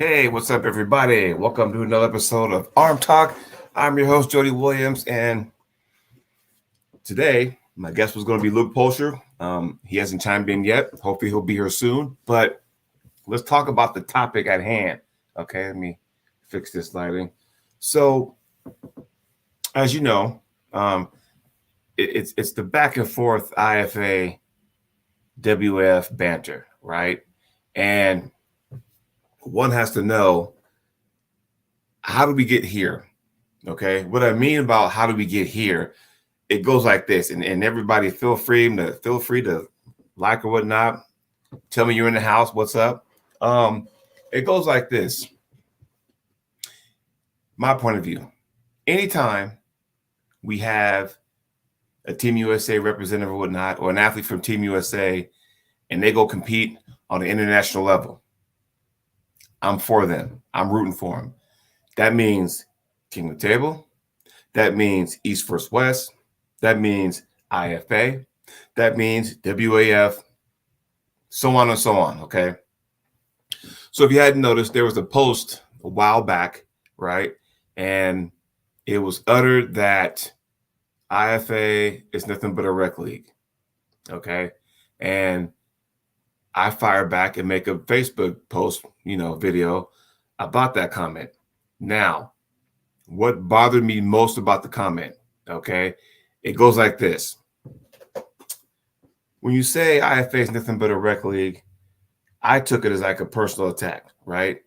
Hey, what's up, everybody? Welcome to another episode of ArmTalk. I'm your host, Jody Williams, and today my guest was going to be Luke Pulscher. He hasn't chimed in yet. Hopefully, he'll be here soon. But let's talk about the topic at hand. Okay, let me fix this lighting. So, as you know, it's the back and forth IFA WAF banter, right? And one has to know, how do we get here? Okay, what I mean about how do we get here, it goes like this, and everybody feel free to like or whatnot. Tell me you're in the house. What's up? It goes like this. My point of view. Anytime we have a Team USA representative or whatnot, or an athlete from Team USA, and they go compete on an international level, I'm for them. I'm rooting for them. That means King of the Table. That means East versus West. That means IFA. That means WAF, so on and so on, okay? So if you hadn't noticed, there was a post a while back, right? And it was uttered that IFA is nothing but a rec league, okay? And I fire back and make a Facebook post, video about that comment. Now, what bothered me most about the comment, okay? It goes like this. When you say IFA is nothing but a rec league, I took it as like a personal attack, right?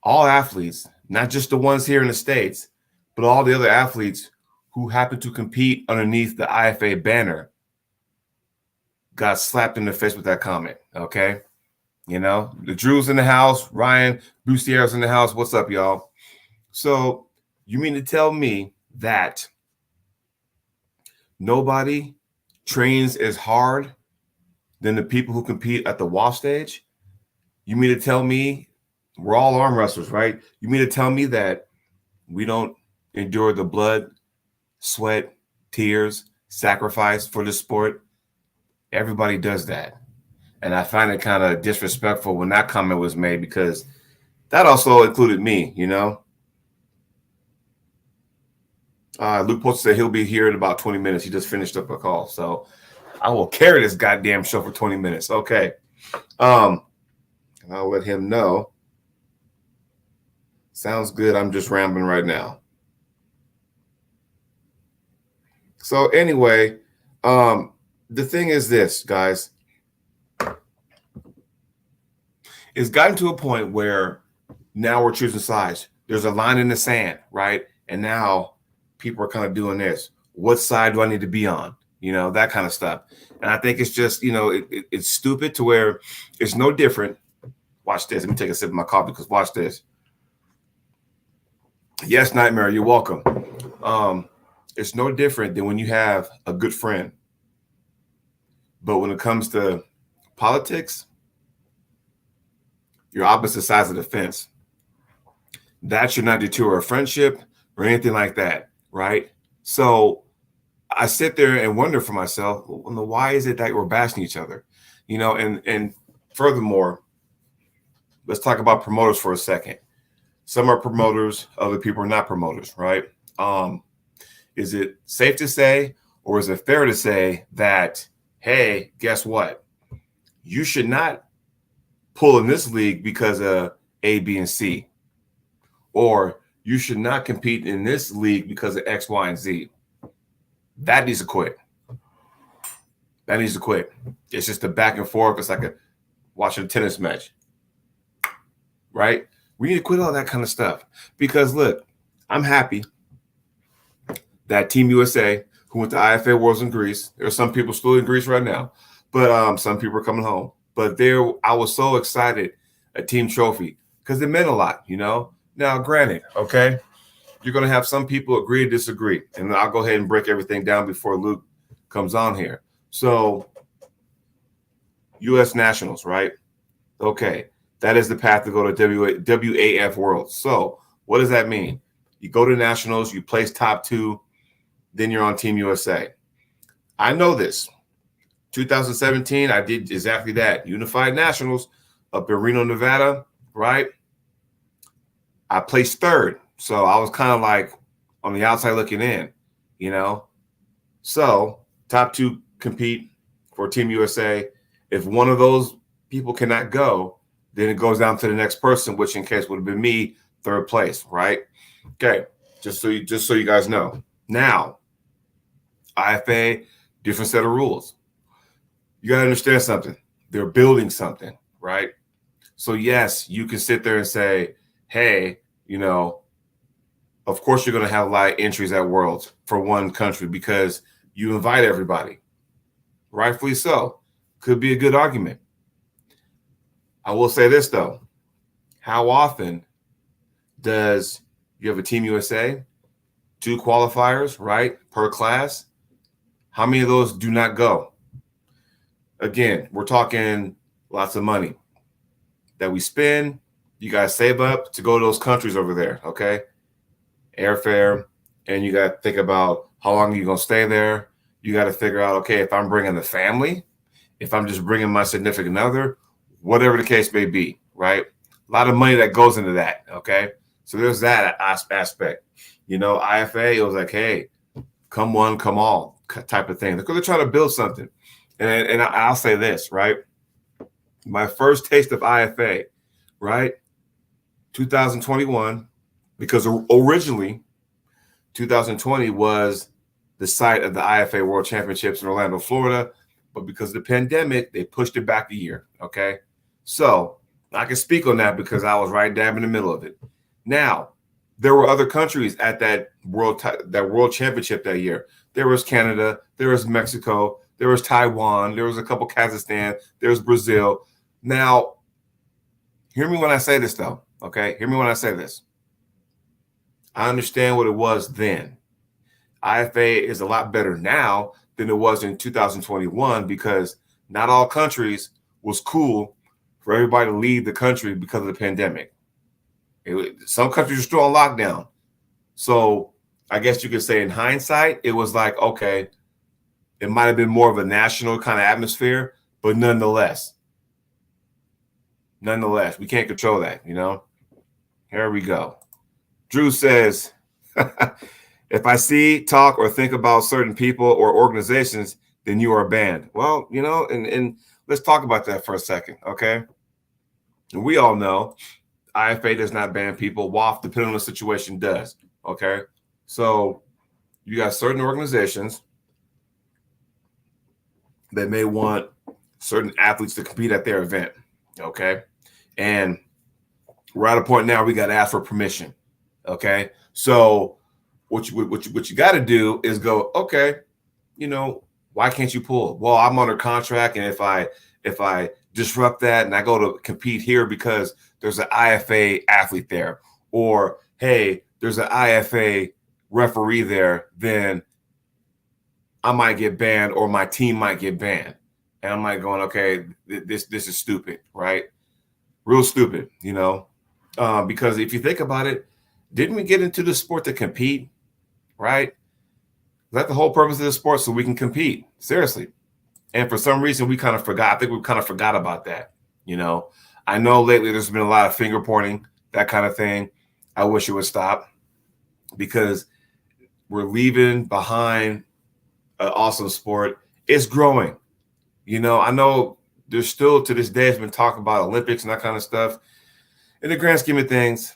All athletes, not just the ones here in the States, but all the other athletes who happen to compete underneath the IFA banner got slapped in the face with that comment, okay? The Drew's in the house, Ryan Bucier's in the house. What's up, y'all? So you mean to tell me that nobody trains as hard than the people who compete at the WAF stage? You mean to tell me we're all arm wrestlers, right? You mean to tell me that we don't endure the blood, sweat, tears, sacrifice for the sport? Everybody does that. And I find it kind of disrespectful when that comment was made, because that also included me, Luke Post said he'll be here in about 20 minutes. He just finished up a call. So I will carry this goddamn show for 20 minutes. Okay. And I'll let him know. Sounds good. I'm just rambling right now. So anyway, the thing is this, guys. It's gotten to a point where now we're choosing sides. There's a line in the sand, right? And now people are kind of doing this. What side do I need to be on? That kind of stuff. And I think it's just, it's stupid to where it's no different. Watch this. Let me take a sip of my coffee, because watch this. Yes, Nightmare, you're welcome. It's no different than when you have a good friend. But when it comes to politics, you're opposite sides of the fence. That should not deter a friendship or anything like that, right? So I sit there and wonder for myself, why is it that we're bashing each other? And furthermore, let's talk about promoters for a second. Some are promoters, other people are not promoters, right? Is it safe to say, or is it fair to say that, hey, guess what? You should not pull in this league because of A, B, and C. Or you should not compete in this league because of X, Y, and Z. That needs to quit. That needs to quit. It's just a back and forth. It's like watching a tennis match, right? We need to quit all that kind of stuff. Because look, I'm happy that Team USA, who went to IFA Worlds in Greece, there are some people still in Greece right now, but some people are coming home. But I was so excited, a team trophy, because it meant a lot, Now, granted, okay, you're going to have some people agree or disagree. And I'll go ahead and break everything down before Luke comes on here. So, U.S. Nationals, right? Okay, that is the path to go to WAF Worlds. So, what does that mean? You go to Nationals, you place top 2, then you're on Team USA. I know this. 2017, I did exactly that. Unified Nationals up in Reno, Nevada, right? I placed third. So I was kind of like on the outside looking in, you know? So top two compete for Team USA. If one of those people cannot go, then it goes down to the next person, which in case would have been me, third place, right? Okay, just so you guys know. Now, IFA, different set of rules. You got to understand something. They're building something, right? So yes, you can sit there and say, hey, of course you're going to have a lot of entries at Worlds for one country because you invite everybody. Rightfully so. Could be a good argument. I will say this, though. How often does you have a Team USA, 2 qualifiers, right, per class? How many of those do not go? Again, we're talking lots of money that we spend. You guys save up to go to those countries over there, okay? Airfare, and you got to think about how long you're going to stay there. You got to figure out, okay, if I'm bringing the family, if I'm just bringing my significant other, whatever the case may be, right? A lot of money that goes into that, okay? So there's that aspect. IFA, it was like, hey, come one, come all type of thing. They're trying to build something. And I'll say this, right? My first taste of IFA, right? 2021, because originally 2020 was the site of the IFA World Championships in Orlando, Florida. But because of the pandemic, they pushed it back a year, okay? So I can speak on that because I was right dab in the middle of it. Now, there were other countries at that world championship that year. There was Canada, there was Mexico, there was Taiwan, there was a couple Kazakhstan, there was Brazil. Now, hear me when I say this, though, okay? Hear me when I say this. I understand what it was then. IFA is a lot better now than it was in 2021 because not all countries was cool for everybody to leave the country because of the pandemic. Some countries are still on lockdown. So I guess you could say in hindsight, it was like, okay, it might have been more of a national kind of atmosphere, but nonetheless, we can't control that, Here we go. Drew says, if I see, talk, or think about certain people or organizations, then you are banned. Well, and let's talk about that for a second, okay? And we all know IFA does not ban people. WAF, depending on the situation, does, okay? So you got certain organizations that may want certain athletes to compete at their event, okay? And we're at a point now we got to ask for permission, okay? So what you got to do is go, okay, why can't you pull? Well, I'm under contract, and if I disrupt that and I go to compete here because there's an IFA athlete there, or hey, there's an IFA referee there, then I might get banned or my team might get banned. And I'm like going, okay, this is stupid, right? Real stupid, because if you think about it, didn't we get into the sport to compete, right? That's the whole purpose of the sport, so we can compete, seriously. And for some reason, we kind of forgot. I think we kind of forgot about that, I know lately there's been a lot of finger pointing, that kind of thing. I wish it would stop because we're leaving behind an awesome sport. It's growing. I know there's still to this day has been talking about Olympics and that kind of stuff. In the grand scheme of things,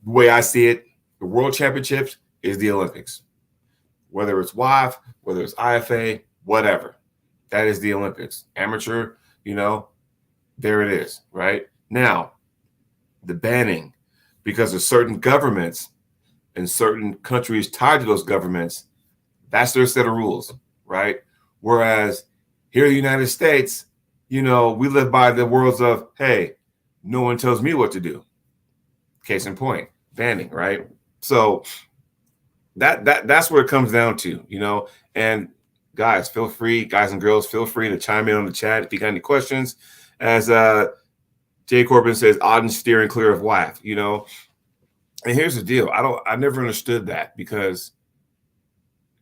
the way I see it, the World Championships is the Olympics. Whether it's WAF, whether it's IFA, whatever. That is the Olympics. Amateur, there it is, right? Now, the banning, because of certain governments and certain countries tied to those governments, that's their set of rules, right? Whereas here in the United States, we live by the words of, hey, no one tells me what to do. Case in point, banning, right? So that's what it comes down to, and guys and girls, feel free to chime in on the chat if you got any questions. As Jay Corbin says, Auden steering clear of WAF, And here's the deal. I never understood that because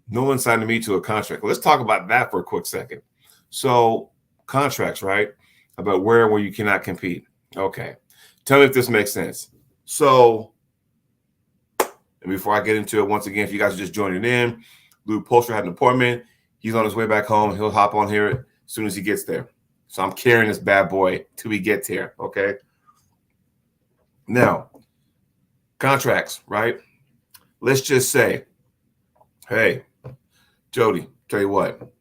no one signed me to a contract. Let's talk about that for a quick second. So contracts, right? About where and where you cannot compete. Okay. Tell me if this makes sense. So, and before I get into it, once again, if you guys are just joining in, Luke Pulscher had an appointment. He's on his way back home. He'll hop on here as soon as he gets there. So I'm carrying this bad boy till he gets here. Okay. Now, contracts, right? Let's just say, hey, Jody, tell you what,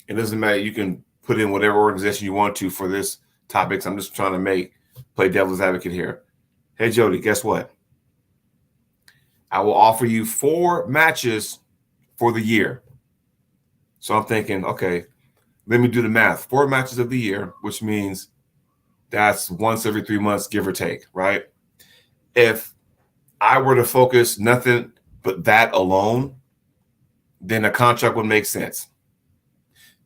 it doesn't matter. You can put in whatever organization you want to for this topics. I'm just trying to play devil's advocate here. Hey, Jody, guess what? I will offer you 4 matches for the year. So I'm thinking, okay, let me do the math. 4 matches of the year, which means that's once every 3 months, give or take, right? If I were to focus nothing but that alone, then a contract would make sense.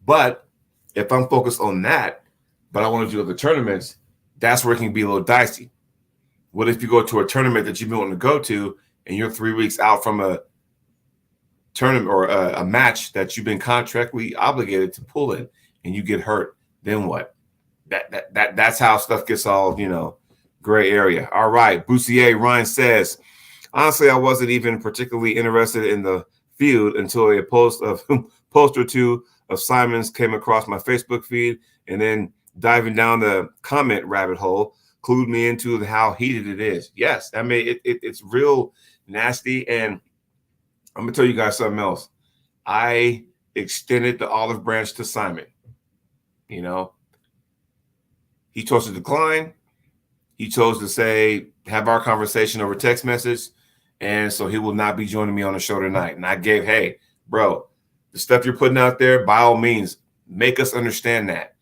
But if I'm focused on that, but I want to do other tournaments, that's where it can be a little dicey. What if you go to a tournament that you've been wanting to go to and you're 3 weeks out from a tournament or a match that you've been contractually obligated to pull in and you get hurt? Then what? That's how stuff gets all, gray area. All right. Boussier Ryan says, honestly, I wasn't even particularly interested in the field until a post or two of Simon's came across my Facebook feed, and then diving down the comment rabbit hole clued me into how heated it is. Yes, I mean it's real nasty, and I'm gonna tell you guys something else. I extended the olive branch to Simon. He chose to decline. He chose to say, have our conversation over text message. And so he will not be joining me on the show tonight. And I gave, hey, bro, the stuff you're putting out there, by all means, make us understand that.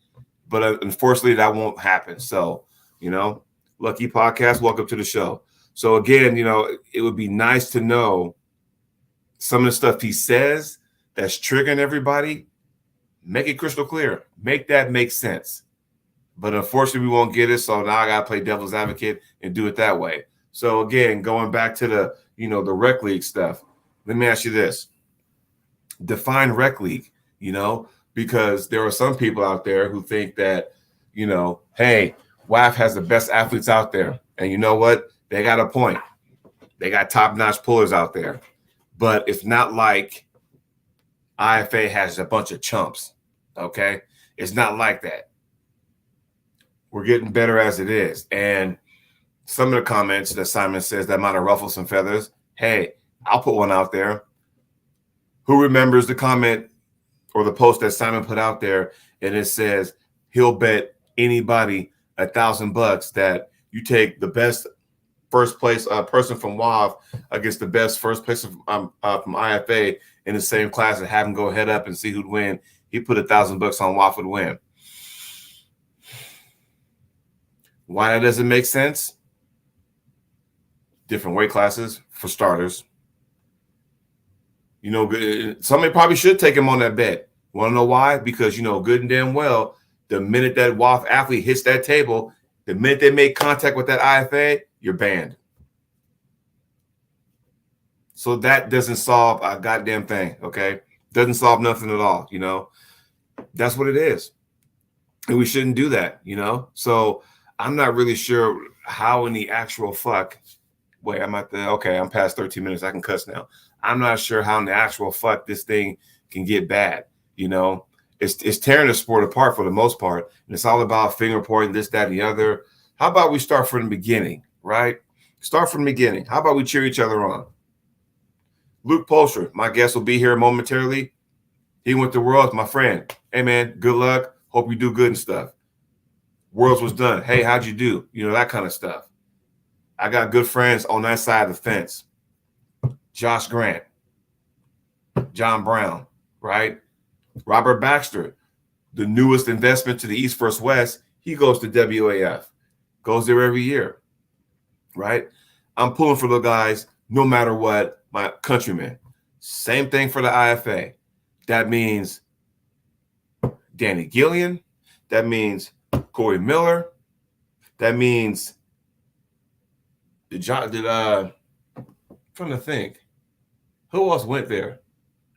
But unfortunately, that won't happen. So, Lucky Podcast, welcome to the show. So again, it would be nice to know some of the stuff he says that's triggering everybody. Make it crystal clear. Make that make sense. But unfortunately, we won't get it. So now I got to play devil's advocate and do it that way. So again, going back to the, the rec league stuff, let me ask you this. Define rec league, because there are some people out there who think that, hey, WAF has the best athletes out there. And you know what? They got a point. They got top-notch pullers out there. But it's not like IFA has a bunch of chumps, okay? It's not like that. We're getting better as it is. And some of the comments that Simon says that might have ruffled some feathers. Hey, I'll put one out there. Who remembers the comment or the post that Simon put out there, and it says he'll bet anybody $1,000 that you take the best first place person from WAF against the best first place from IFA in the same class and have him go head up and see who'd win. He put $1,000 on WAF would win. Why that doesn't make sense? Different weight classes for starters. Somebody probably should take him on that bet. Want to know why? Because good and damn well, the minute that WAF athlete hits that table, the minute they make contact with that IFA, you're banned. So that doesn't solve a goddamn thing, okay? Doesn't solve nothing at all, That's what it is. And we shouldn't do that, So I'm not really sure how in the actual fuck. Wait, I'm past 13 minutes. I can cuss now. I'm not sure how in the actual fuck this thing can get bad. It's tearing the sport apart for the most part. And it's all about finger pointing, this, that, and the other. How about we start from the beginning, right? Start from the beginning. How about we cheer each other on? Luke Pulscher, my guest, will be here momentarily. He went to Worlds, my friend. Hey, man, good luck. Hope you do good and stuff. Worlds was done. Hey, how'd you do? That kind of stuff. I got good friends on that side of the fence. Josh Grant, John Brown, right? Robert Baxter, the newest investment to the East First West. He goes to WAF, goes there every year, right? I'm pulling for the guys no matter what, my countrymen. Same thing for the IFA. That means Danny Gillian. That means Corey Miller. That means I'm trying to think. Who else went there?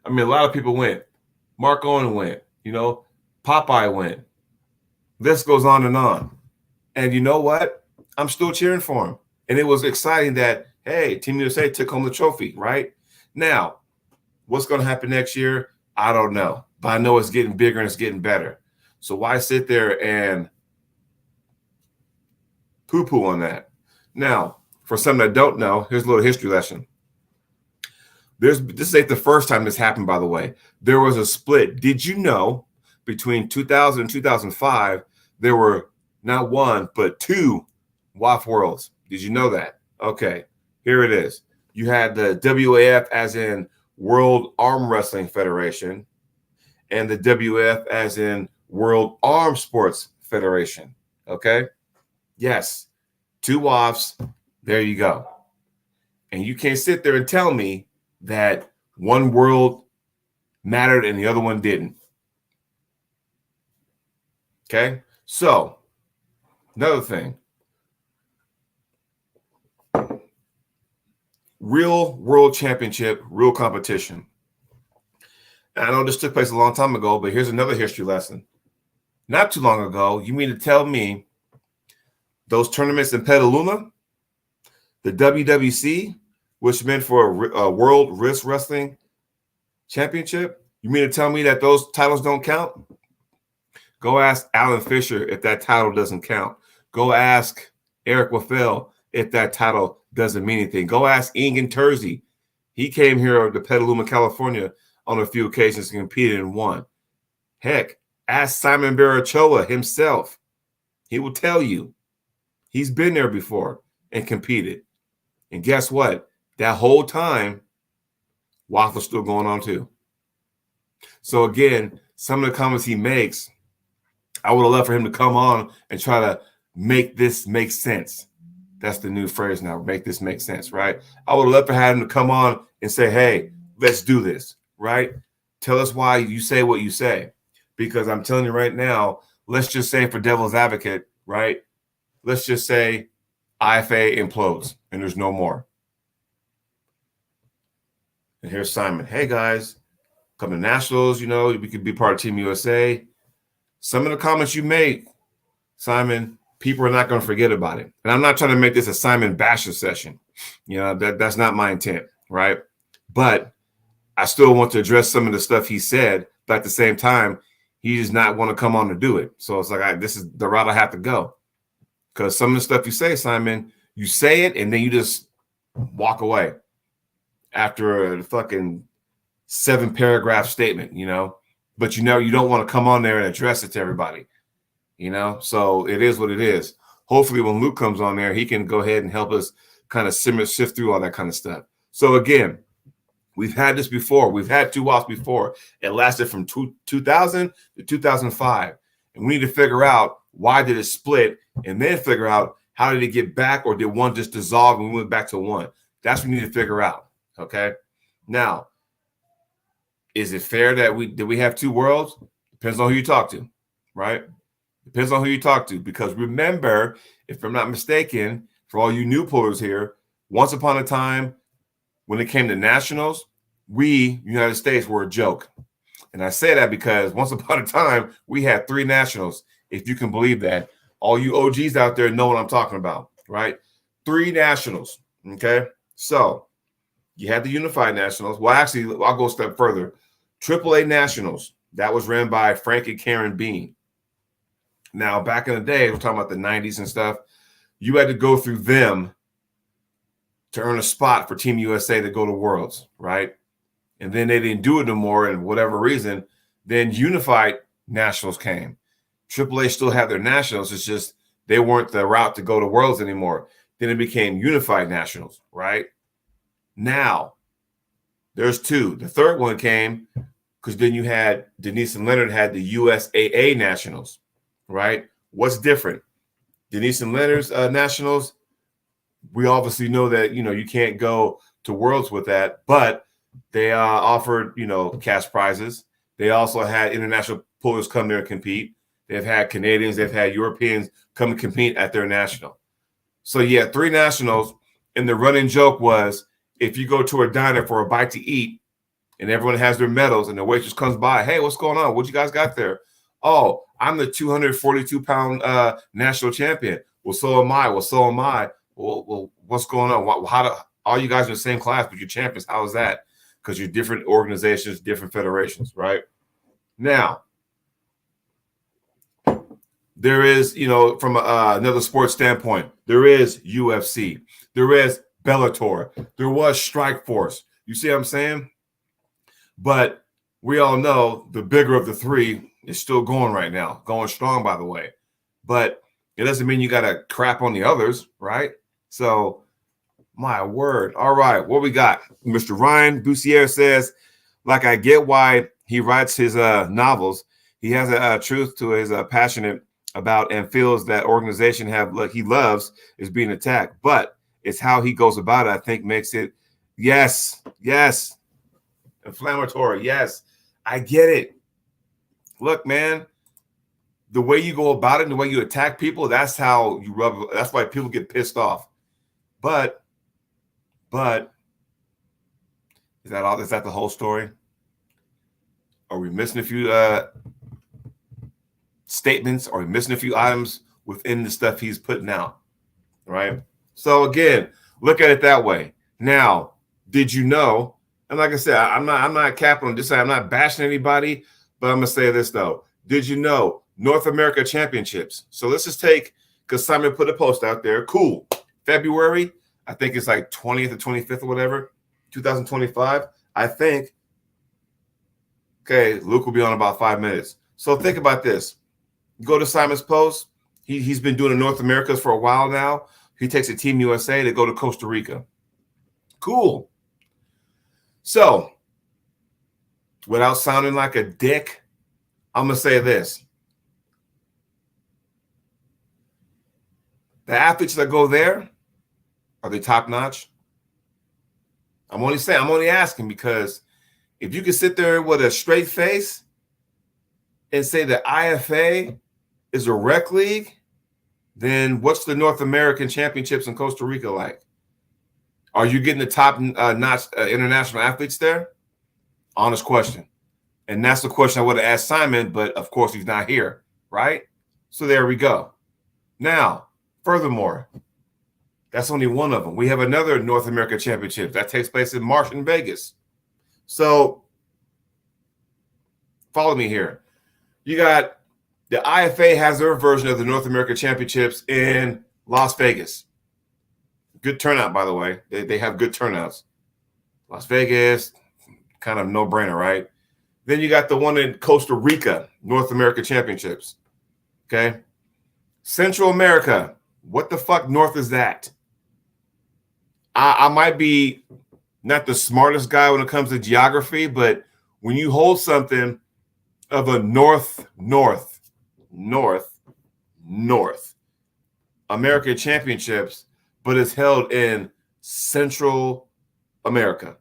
I mean, a lot of people went. Mark Owen went. Popeye went. This goes on and on. And you know what? I'm still cheering for him. And it was exciting that, hey, Team USA took home the trophy, right? Now, what's going to happen next year? I don't know. But I know it's getting bigger and it's getting better. So why sit there and poo-poo on that? Now, for some that don't know, here's a little history lesson. This ain't the first time this happened, by the way. There was a split. Did you know between 2000 and 2005, there were not one, but two WAF worlds? Did you know that? Okay, here it is. You had the WAF as in World Arm Wrestling Federation and the WF as in World Arm Sports Federation. Okay? Yes, two WAFs. There you go. And you can't sit there and tell me that one world mattered and the other one didn't. Okay? So, another thing. Real world championship, real competition. And I know this took place a long time ago, but here's another history lesson. Not too long ago, you mean to tell me those tournaments in Petaluma, the WWC, which meant for a World Wrist Wrestling Championship, you mean to tell me that those titles don't count? Go ask Alan Fisher if that title doesn't count. Go ask Eric Waffel if that title doesn't mean anything. Go ask Ingen Terzi. He came here to Petaluma, California on a few occasions and competed and won. Heck, ask Simon Barachoa himself. He will tell you. He's been there before and competed. And guess what? That whole time, WAF was still going on too. So again, some of the comments he makes, I would have loved for him to come on and try to make this make sense. That's the new phrase now, make this make sense, right? I would have loved for him to come on and say, hey, let's do this, right? Tell us why you say what you say. Because I'm telling you right now, let's just say for devil's advocate, right? Let's just say IFA implodes and there's no more. And here's Simon. Hey, guys, come to Nationals, we could be part of Team USA. Some of the comments you make, Simon, people are not going to forget about it. And I'm not trying to make this a Simon basher session. That's not my intent, right? But I still want to address some of the stuff he said, but at the same time, he does not want to come on to do it. So it's like, this is the route I have to go. Because some of the stuff you say, Simon, you say it and then you just walk away after a fucking 7-paragraph statement, but you don't want to come on there and address it to everybody, so it is what it is. Hopefully when Luke comes on there, he can go ahead and help us kind of sift through all that kind of stuff. So again, we've had this before. We've had two WAFs before. It lasted from 2000 to 2005. And we need to figure out why did it split and then figure out how did it get back, or did one just dissolve and we went back to one? That's what we need to figure out. Okay. Now, is it fair that we have two worlds? Depends on who you talk to, right? Depends on who you talk to. Because remember, if I'm not mistaken, for all you new pullers here, once upon a time, when it came to nationals, we, United States, were a joke. And I say that because once upon a time, we had 3 nationals, if you can believe that. All you OGs out there know what I'm talking about, right? 3 nationals, okay? So you had the Unified Nationals. Well, actually, I'll go a step further. AAA Nationals, that was ran by Frank and Karen Bean. Now, back in the day, we're talking about the 90s and stuff, you had to go through them to earn a spot for Team USA to go to Worlds, right? And then they didn't do it no more, and whatever reason, then Unified Nationals came. AAA still had their Nationals. It's just they weren't the route to go to Worlds anymore. Then it became Unified Nationals, right? Now, there's 2. The third one came because then you had Denise and Leonard had the USAA Nationals, right? What's different? Denise and Leonard's Nationals, we obviously know that, you can't go to Worlds with that, but they offered, cash prizes. They also had international pullers come there and compete. They've had Canadians, they've had Europeans come and compete at their national. So, yeah, 3 nationals, and the running joke was, if you go to a diner for a bite to eat and everyone has their medals and the waitress comes by, hey, what's going on? What you guys got there? Oh, I'm the 242-pound national champion. Well, so am I. Well, so am I. Well, what's going on? How do all you guys are in the same class, but you're champions? How is that? Because you're different organizations, different federations, right? Now, there is, from another sports standpoint, there is UFC, there is Bellator, there was Strikeforce. You see what I'm saying? But we all know the bigger of the three is still going right now, going strong, by the way. But it doesn't mean you got to crap on the others, right? So, my word. All right, what we got? Mr. Ryan Boussier says, like, I get why he writes his novels. He has a truth to his passionate about and feels that organization he loves is being attacked. But it's how he goes about it, I think, makes it, yes, inflammatory. Yes, I get it. Look, man, the way you go about it and the way you attack people, that's how you rub. That's why people get pissed off. But is that all? Is that the whole story? Are we missing a few statements? Are we missing a few items within the stuff he's putting out? Right. So again, look at it that way. Now, did you know? And like I said, I'm not capping on this side. I'm not bashing anybody, but I'm gonna say this though. Did you know North America Championships? So let's just take, because Simon put a post out there. Cool. February, I think it's like 20th or 25th or whatever, 2025. I think. Okay, Luke will be on about 5 minutes. So think about this. Go to Simon's post. He's been doing the North Americas for a while now. He takes a Team USA to go to Costa Rica. Cool. So, without sounding like a dick, I'm going to say this. The athletes that go there, are they top notch? I'm only asking because if you can sit there with a straight face and say that IFA is a rec league, then what's the North American Championships in Costa Rica like? Are you getting the top notch international athletes there? Honest question. And that's the question I would have asked Simon, but of course he's not here, right? So there we go. Now, furthermore, that's only one of them. We have another North America Championship that takes place in March in Vegas. So follow me here. You got the IFA has their version of the North America Championships in Las Vegas. Good turnout, by the way. They have good turnouts. Las Vegas, kind of no-brainer, right? Then you got the one in Costa Rica, North America Championships. Okay? Central America, what the fuck north is that? I might be not the smartest guy when it comes to geography, but when you hold something of a north American Championships, but it's held in Central America.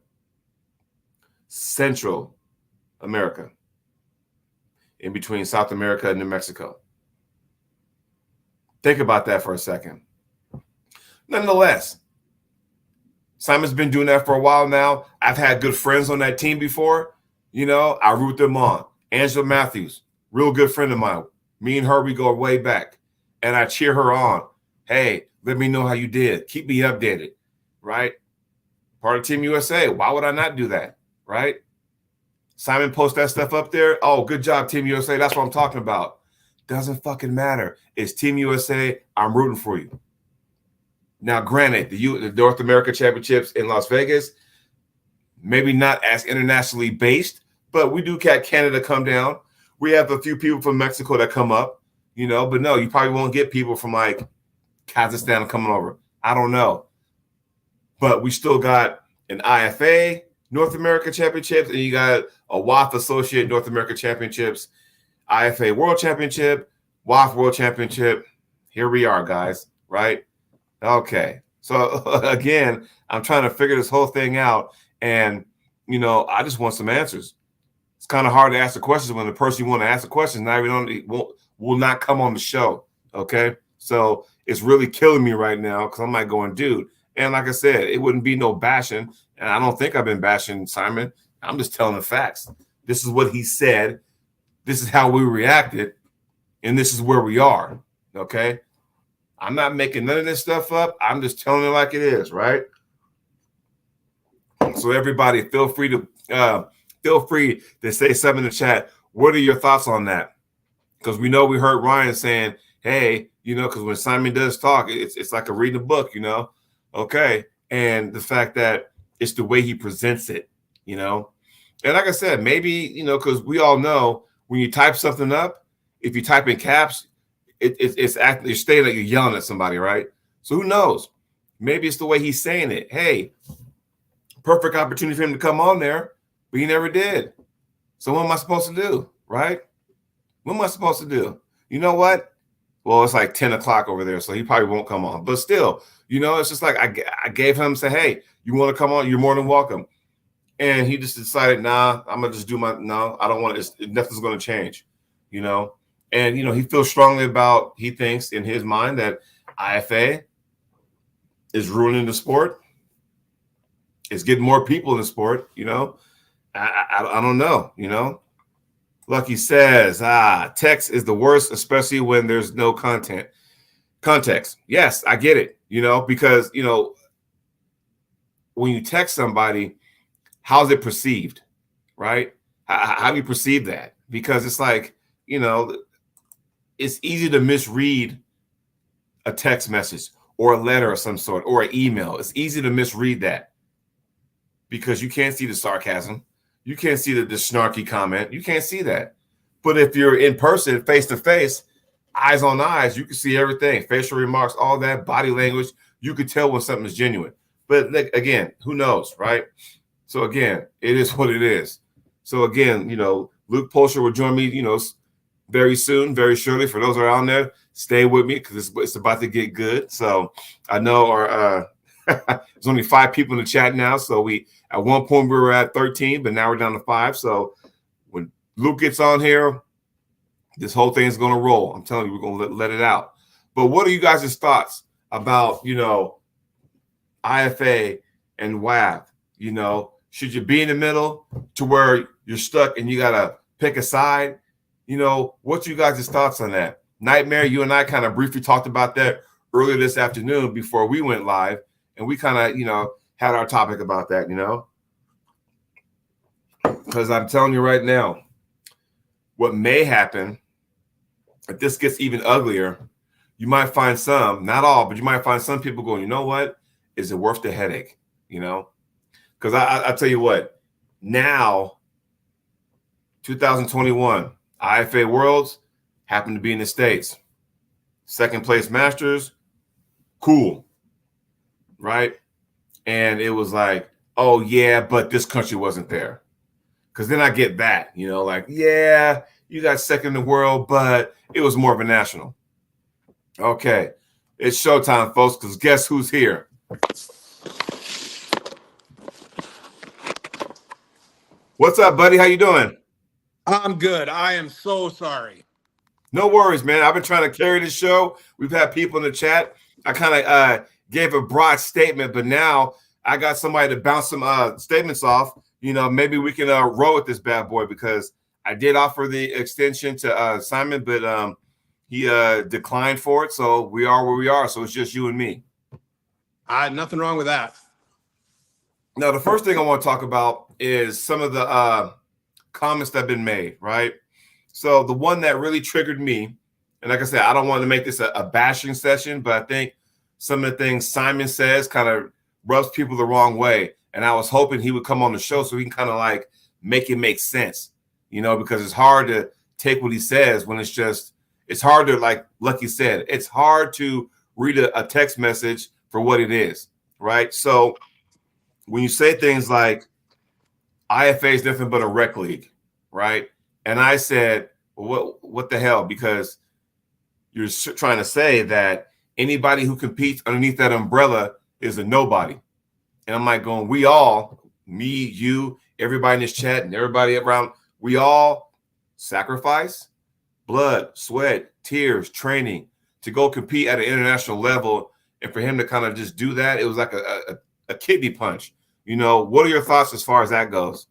Central America. In between South America and New Mexico. Think about that for a second. Nonetheless, Simon's been doing that for a while now. I've had good friends on that team before. I root them on. Angela Matthews, real good friend of mine. Me and her, we go way back. And I cheer her on. Hey, let me know how you did. Keep me updated, right? Part of Team USA. Why would I not do that, right? Simon posts that stuff up there. Oh, good job, Team USA. That's what I'm talking about. Doesn't fucking matter. It's Team USA. I'm rooting for you. Now, granted, the North America Championships in Las Vegas, maybe not as internationally based, but we do get Canada come down. We have a few people from Mexico that come up, but no, you probably won't get people from like Kazakhstan coming over. I don't know. But we still got an IFA North America Championships, and you got a WAF Associate North America Championships, IFA World Championship, WAF World Championship. Here we are, guys, right? Okay. So, again, I'm trying to figure this whole thing out, and, I just want some answers. It's kind of hard to ask the questions when the person you want to ask the questions will not come on the show, okay? So it's really killing me right now because I'm like going, dude. And like I said, it wouldn't be no bashing, and I don't think I've been bashing Simon. I'm just telling the facts. This is what he said This is how we reacted, and this is where we are. Okay. I'm not making none of this stuff up. I'm just telling it like it is, right? So everybody, feel free to say something in the chat. What are your thoughts on that? Because we know we heard Ryan saying, "Hey, because when Simon does talk, it's like a reading a book, Okay, and the fact that it's the way he presents it, and like I said, maybe because we all know when you type something up, if you type in caps, it's acting, you're stating like you're yelling at somebody, right? So who knows? Maybe it's the way he's saying it. Hey, perfect opportunity for him to come on there, but he never did. So what am I supposed to do, right? What am I supposed to do? You know what? Well, it's like 10 o'clock over there, so he probably won't come on. But still, it's just like I gave him, say, hey, you want to come on? You're more than welcome. And he just decided, nah, I'm going to just no, I don't want to, nothing's going to change, And, he feels strongly about, he thinks in his mind that IFA is ruining the sport. It's getting more people in the sport, I don't know, Lucky says, text is the worst, especially when there's no context. Yes, I get it, because, when you text somebody, how's it perceived, right? How do you perceive that? Because it's like, it's easy to misread a text message or a letter of some sort or an email. It's easy to misread that because you can't see the sarcasm. You can't see the snarky comment. You can't see that. But if you're in person, face to face, eyes on eyes, you can see everything, facial remarks, all that, body language. You could tell when something is genuine. But again, who knows, right? So again, it is what it is. So again, Luke Pulscher will join me, very soon, very surely. For those that are on there, stay with me because it's about to get good. So I know there's only 5 people in the chat now. So at one point we were at 13, but now we're down to 5. So when Luke gets on here, this whole thing is going to roll. I'm telling you, we're going to let it out. But what are you guys' thoughts about, IFA and WAF? Should you be in the middle to where you're stuck and you got to pick a side? What's you guys' thoughts on that? Nightmare, you and I kind of briefly talked about that earlier this afternoon before we went live. And we kind of, had our topic about that, Because I'm telling you right now, what may happen, if this gets even uglier, you might find some, not all, but you might find some people going, you know what? Is it worth the headache? Because I tell you what, now, 2021, IFA Worlds happened to be in the States. Second place Masters, cool, right? And it was like, oh, yeah, but this country wasn't there. Because then I get that, like, yeah, you got second in the world, but it was more of a national. Okay, it's showtime, folks, because guess who's here? What's up, buddy? How you doing? I'm good. I am so sorry. No worries, man. I've been trying to carry this show. We've had people in the chat. I kind of gave a broad statement, but now I got somebody to bounce some statements off. Maybe we can roll with this bad boy because I did offer the extension to Simon, but he declined for it. So we are where we are. So it's just you and me. Nothing wrong with that. Now, the first thing I want to talk about is some of the comments that have been made, right? So the one that really triggered me, and like I said, I don't want to make this a bashing session, but I think some of the things Simon says kind of rubs people the wrong way. And I was hoping he would come on the show so he can kind of like make it make sense, because it's hard to take what he says when it's hard to, like Lucky said, it's hard to read a text message for what it is, right? So when you say things like IFA is nothing but a rec league, right? And I said, well, what the hell? Because you're trying to say that anybody who competes underneath that umbrella is a nobody. And I'm like going, we all, me, you, everybody in this chat and everybody around, we all sacrifice blood, sweat, tears, training to go compete at an international level. And for him to kind of just do that, it was like a kidney punch. What are your thoughts as far as that goes?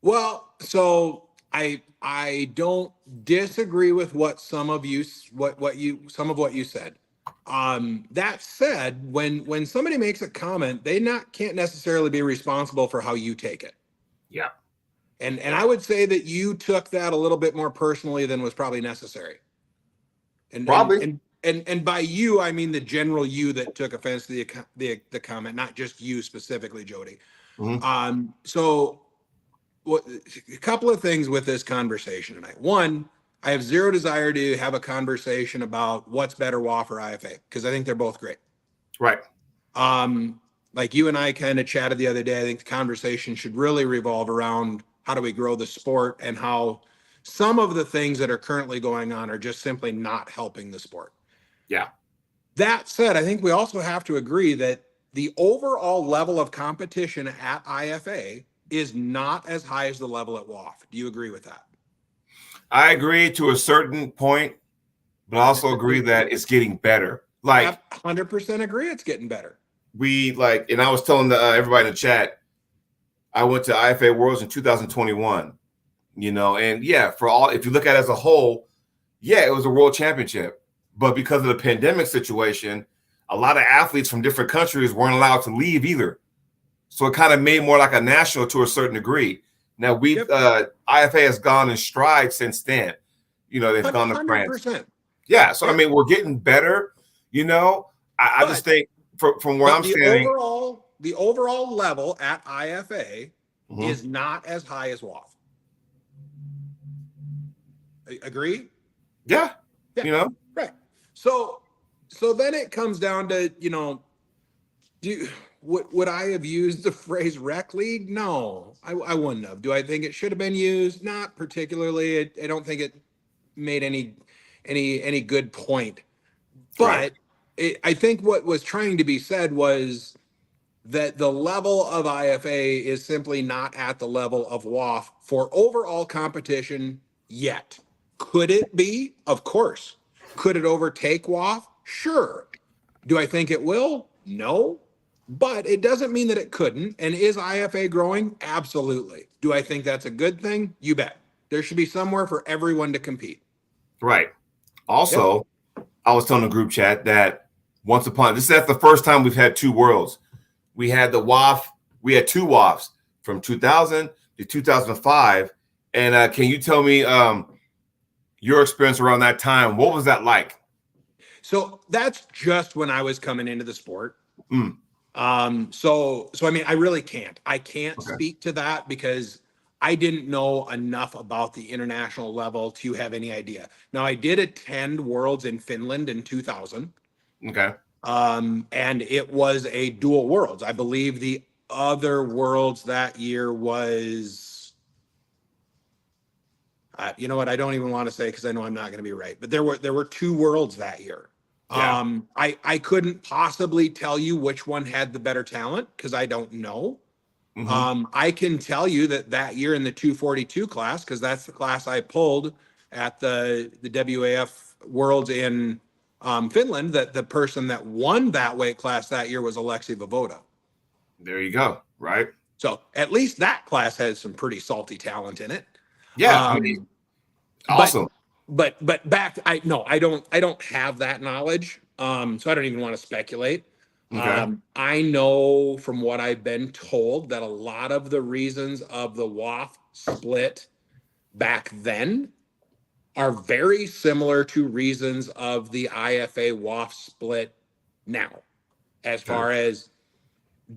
Well, so I don't disagree with what some of you said. That said, when somebody makes a comment, they can't necessarily be responsible for how you take it. Yeah. And I would say that you took that a little bit more personally than was probably necessary. And Probably. and by you, I mean the general you that took offense to the comment, not just you specifically, Jody. Mm-hmm. So a couple of things with this conversation tonight. One, I have zero desire to have a conversation about what's better, WAF or IFA, because I think they're both great. Right. Like you and I kind of chatted the other day, I think the conversation should really revolve around how do we grow the sport and how some of the things that are currently going on are just simply not helping the sport. Yeah. That said, I think we also have to agree that the overall level of competition at IFA is not as high as the level at WAF. Do you agree with that? I agree to a certain point, but I also agree that it's getting better. Like 100% agree it's getting better. And I was telling everybody in the chat, I went to IFA Worlds in 2021, and yeah, if you look at it as a whole, yeah, it was a world championship. But because of the pandemic situation, a lot of athletes from different countries weren't allowed to leave either. So it kind of made more like a national to a certain degree. Now IFA has gone in stride since then. They've gone to France. 100%. Yeah. So, I mean, we're getting better, I just think from where I'm standing. The overall level at IFA is not as high as WAF. Agree? Yeah. Right. So then it comes down to, would I have used the phrase rec league? No, I wouldn't have. Do I think it should have been used? Not particularly. I don't think it made any good point. But I think what was trying to be said was that the level of IFA is simply not at the level of WAF for overall competition yet. Could it be? Of course. Could it overtake WAF? Sure. Do I think it will? No. But it doesn't mean that it couldn't. And is IFA growing? Absolutely. Do I think that's a good thing? You bet. There should be somewhere for everyone to compete. Right. Also, I was telling the group chat that that's the first time we've had two worlds. We had the WAF, we had two WAFs from 2000 to 2005. And can you tell me your experience around that time? What was that like? So that's just when I was coming into the sport. So I mean, I really can't. I can't speak to that because I didn't know enough about the international level to have any idea. Now, I did attend Worlds in Finland in 2000. Okay. And it was a dual Worlds. I believe the other Worlds that year was, you know what? I don't even want to say because I know I'm not going to be right. But there were two Worlds that year. Yeah. I couldn't possibly tell you which one had the better talent because I don't know. I can tell you that year in the 242 class, because that's the class I pulled at the WAF Worlds in Finland, that the person that won that weight class that year was Alexei Vovoda. There you go. Right. So at least that class has some pretty salty talent in it. Yeah. I mean, awesome. But back, I don't have that knowledge. So I don't even want to speculate. Okay. I know from what I've been told that a lot of the reasons of the WAF split back then are very similar to reasons of the IFA WAF split now, as far as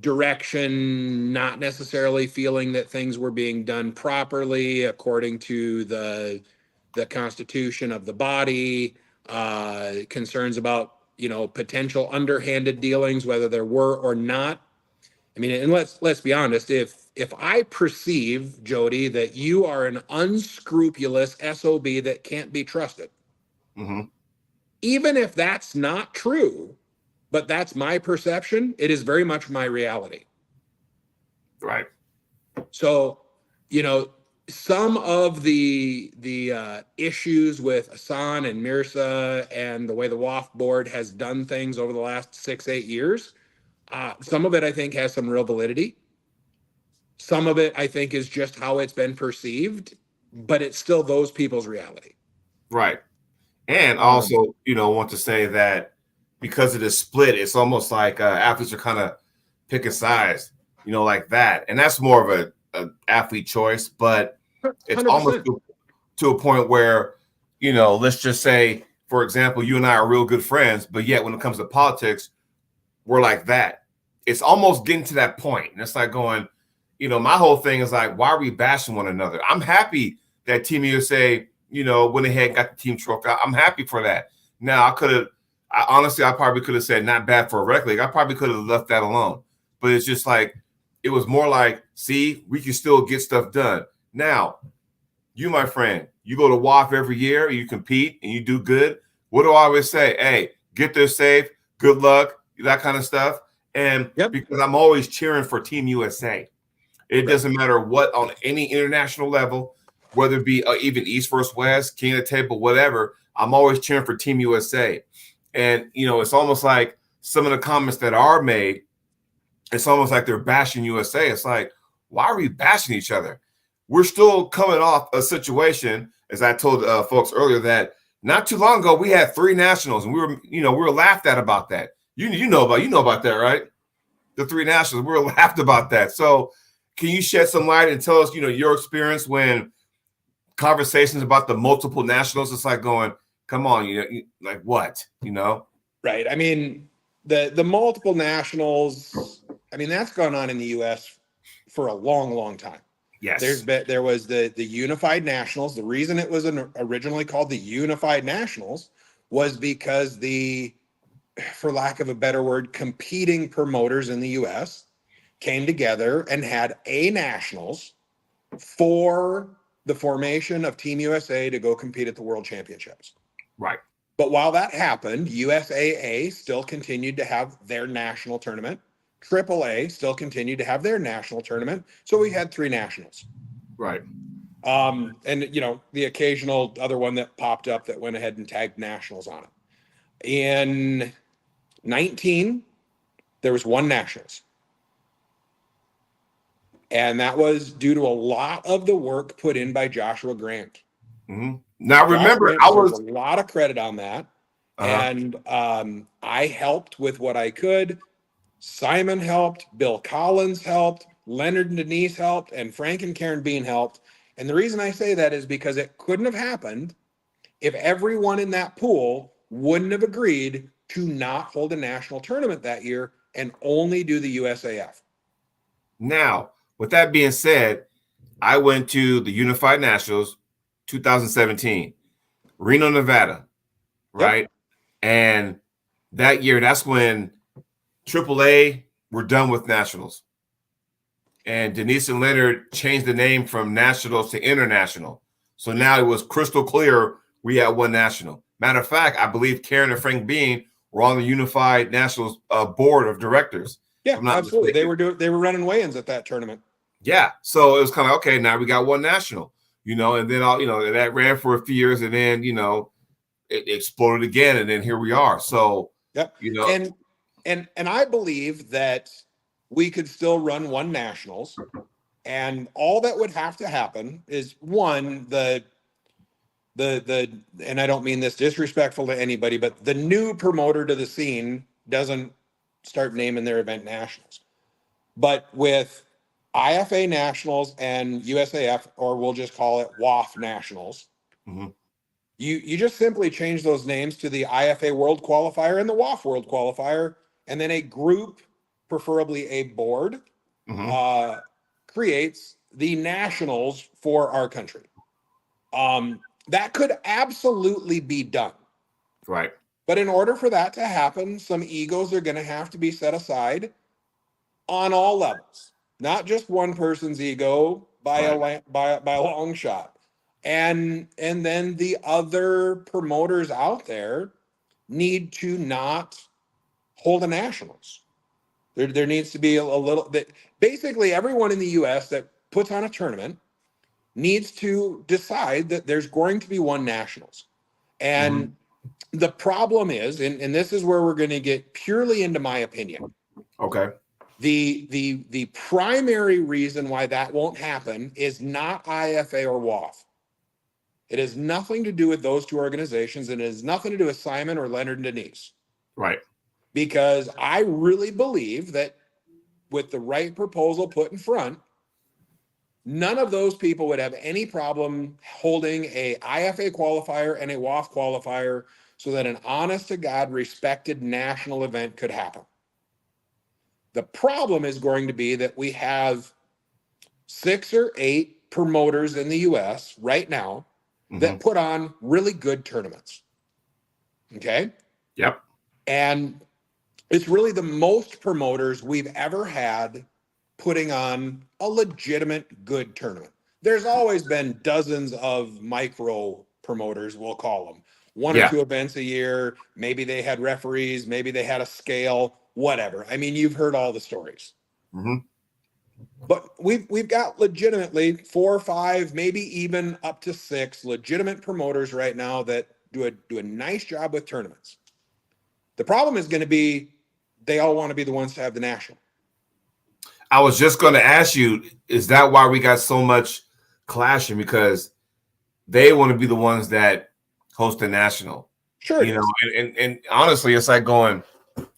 direction, not necessarily feeling that things were being done properly according to the constitution of the body, concerns about potential underhanded dealings, whether there were or not. I mean, and let's be honest, if I perceive, Jody, that you are an unscrupulous SOB that can't be trusted, even if that's not true, but that's my perception, it is very much my reality. Right. So, some of the issues with Asan and Mirza and the way the WAF board has done things over the last 6-8 years, some of it I think has some real validity. Some of it I think is just how it's been perceived. but it's still those people's reality. Right. And also, want to say that because of the split, it's almost like athletes are kind of picking sides, like that. And that's more of a athlete choice, but it's almost 100%. to a point where, let's just say, for example, you and I are real good friends, but yet when it comes to politics, we're like that. It's almost getting to that point. And it's like going, my whole thing is like, why are we bashing one another? I'm happy that Team USA, went ahead and got the team trophy. I'm happy for that. Now, I probably could have said not bad for a rec league. I probably could have left that alone. But it's just like, it was more like, see, we can still get stuff done. Now, you, my friend, you go to WAF every year, you compete, and you do good. What do I always say? Hey, get there safe, good luck, that kind of stuff. And because I'm always cheering for Team USA. It doesn't matter what on any international level, whether it be even East versus West, King of the Table, whatever, I'm always cheering for Team USA. And, it's almost like some of the comments that are made, it's almost like they're bashing USA. It's like, why are we bashing each other? We're still coming off a situation, as I told folks earlier, that not too long ago we had 3 nationals, and we were laughed at about that. You know about that, right? The 3 nationals, we were laughed about that. So, can you shed some light and tell us, your experience when conversations about the multiple nationals? It's like going, come on, like what, Right. I mean, the multiple nationals. I mean, that's gone on in the U.S. for a long, long time. Yes. There was the Unified Nationals. The reason it was originally called the Unified Nationals was because for lack of a better word, competing promoters in the U.S. came together and had a nationals for the formation of Team USA to go compete at the World Championships. Right. But while that happened, USAA still continued to have their national tournament. AAA still continued to have their national tournament. So we had 3 nationals. Right. And, the occasional other one that popped up that went ahead and tagged nationals on it. In 19, there was 1 nationals. And that was due to a lot of the work put in by Joshua Grant. Mm-hmm. Now, remember, Grant deserves a lot of credit on that. And I helped with what I could. Simon helped, Bill Collins helped, Leonard and Denise helped, and Frank and Karen Bean helped. And the reason I say that is because it couldn't have happened if everyone in that pool wouldn't have agreed to not hold a national tournament that year and only do the USAF. Now, with that being said, I went to the Unified Nationals 2017, Reno, Nevada, right? Yep. And that year, that's when AAA were done with nationals. And Denise and Leonard changed the name from nationals to international. So now it was crystal clear we had 1 national. Matter of fact, I believe Karen and Frank Bean were on the Unified Nationals board of directors. Yeah, absolutely. Mistaken. They were running weigh-ins at that tournament. Yeah. So it was kind of, okay, now we got 1 national, and then that ran for a few years, and then, it exploded again, and then here we are. So, and I believe that we could still run 1 nationals, and all that would have to happen is one, the and I don't mean this disrespectful to anybody, but the new promoter to the scene doesn't start naming their event nationals. But with IFA nationals and USAF, or we'll just call it WAF nationals, you just simply change those names to the IFA World Qualifier and the WAF World Qualifier, and then a group, preferably a board, creates the nationals for our country. That could absolutely be done. Right. But in order for that to happen, some egos are going to have to be set aside on all levels, not just one person's ego by a long shot. And then the other promoters out there need to not hold a nationals. There needs to be a little bit. Basically, everyone in the U.S. that puts on a tournament needs to decide that there's going to be 1 nationals. And the problem is, and this is where we're going to get purely into my opinion. Okay. The primary reason why that won't happen is not IFA or WAF. It has nothing to do with those two organizations, and it has nothing to do with Simon or Leonard and Denise. Right. Because I really believe that with the right proposal put in front, none of those people would have any problem holding a IFA qualifier and a WAF qualifier so that an honest to God respected national event could happen. The problem is going to be that we have 6 or 8 promoters in the US right now that put on really good tournaments. Okay? Yep. And it's really the most promoters we've ever had putting on a legitimate good tournament. There's always been dozens of micro promoters, we'll call them. One or two events a year. Maybe they had referees, maybe they had a scale, whatever. I mean, you've heard all the stories. But we've got legitimately 4 or 5, maybe even up to 6 legitimate promoters right now that do a nice job with tournaments. The problem is going to be they all want to be the ones to have the national. I was just going to ask you, is that why we got so much clashing? Because they want to be the ones that host the national. Sure. You know, and honestly, it's like going,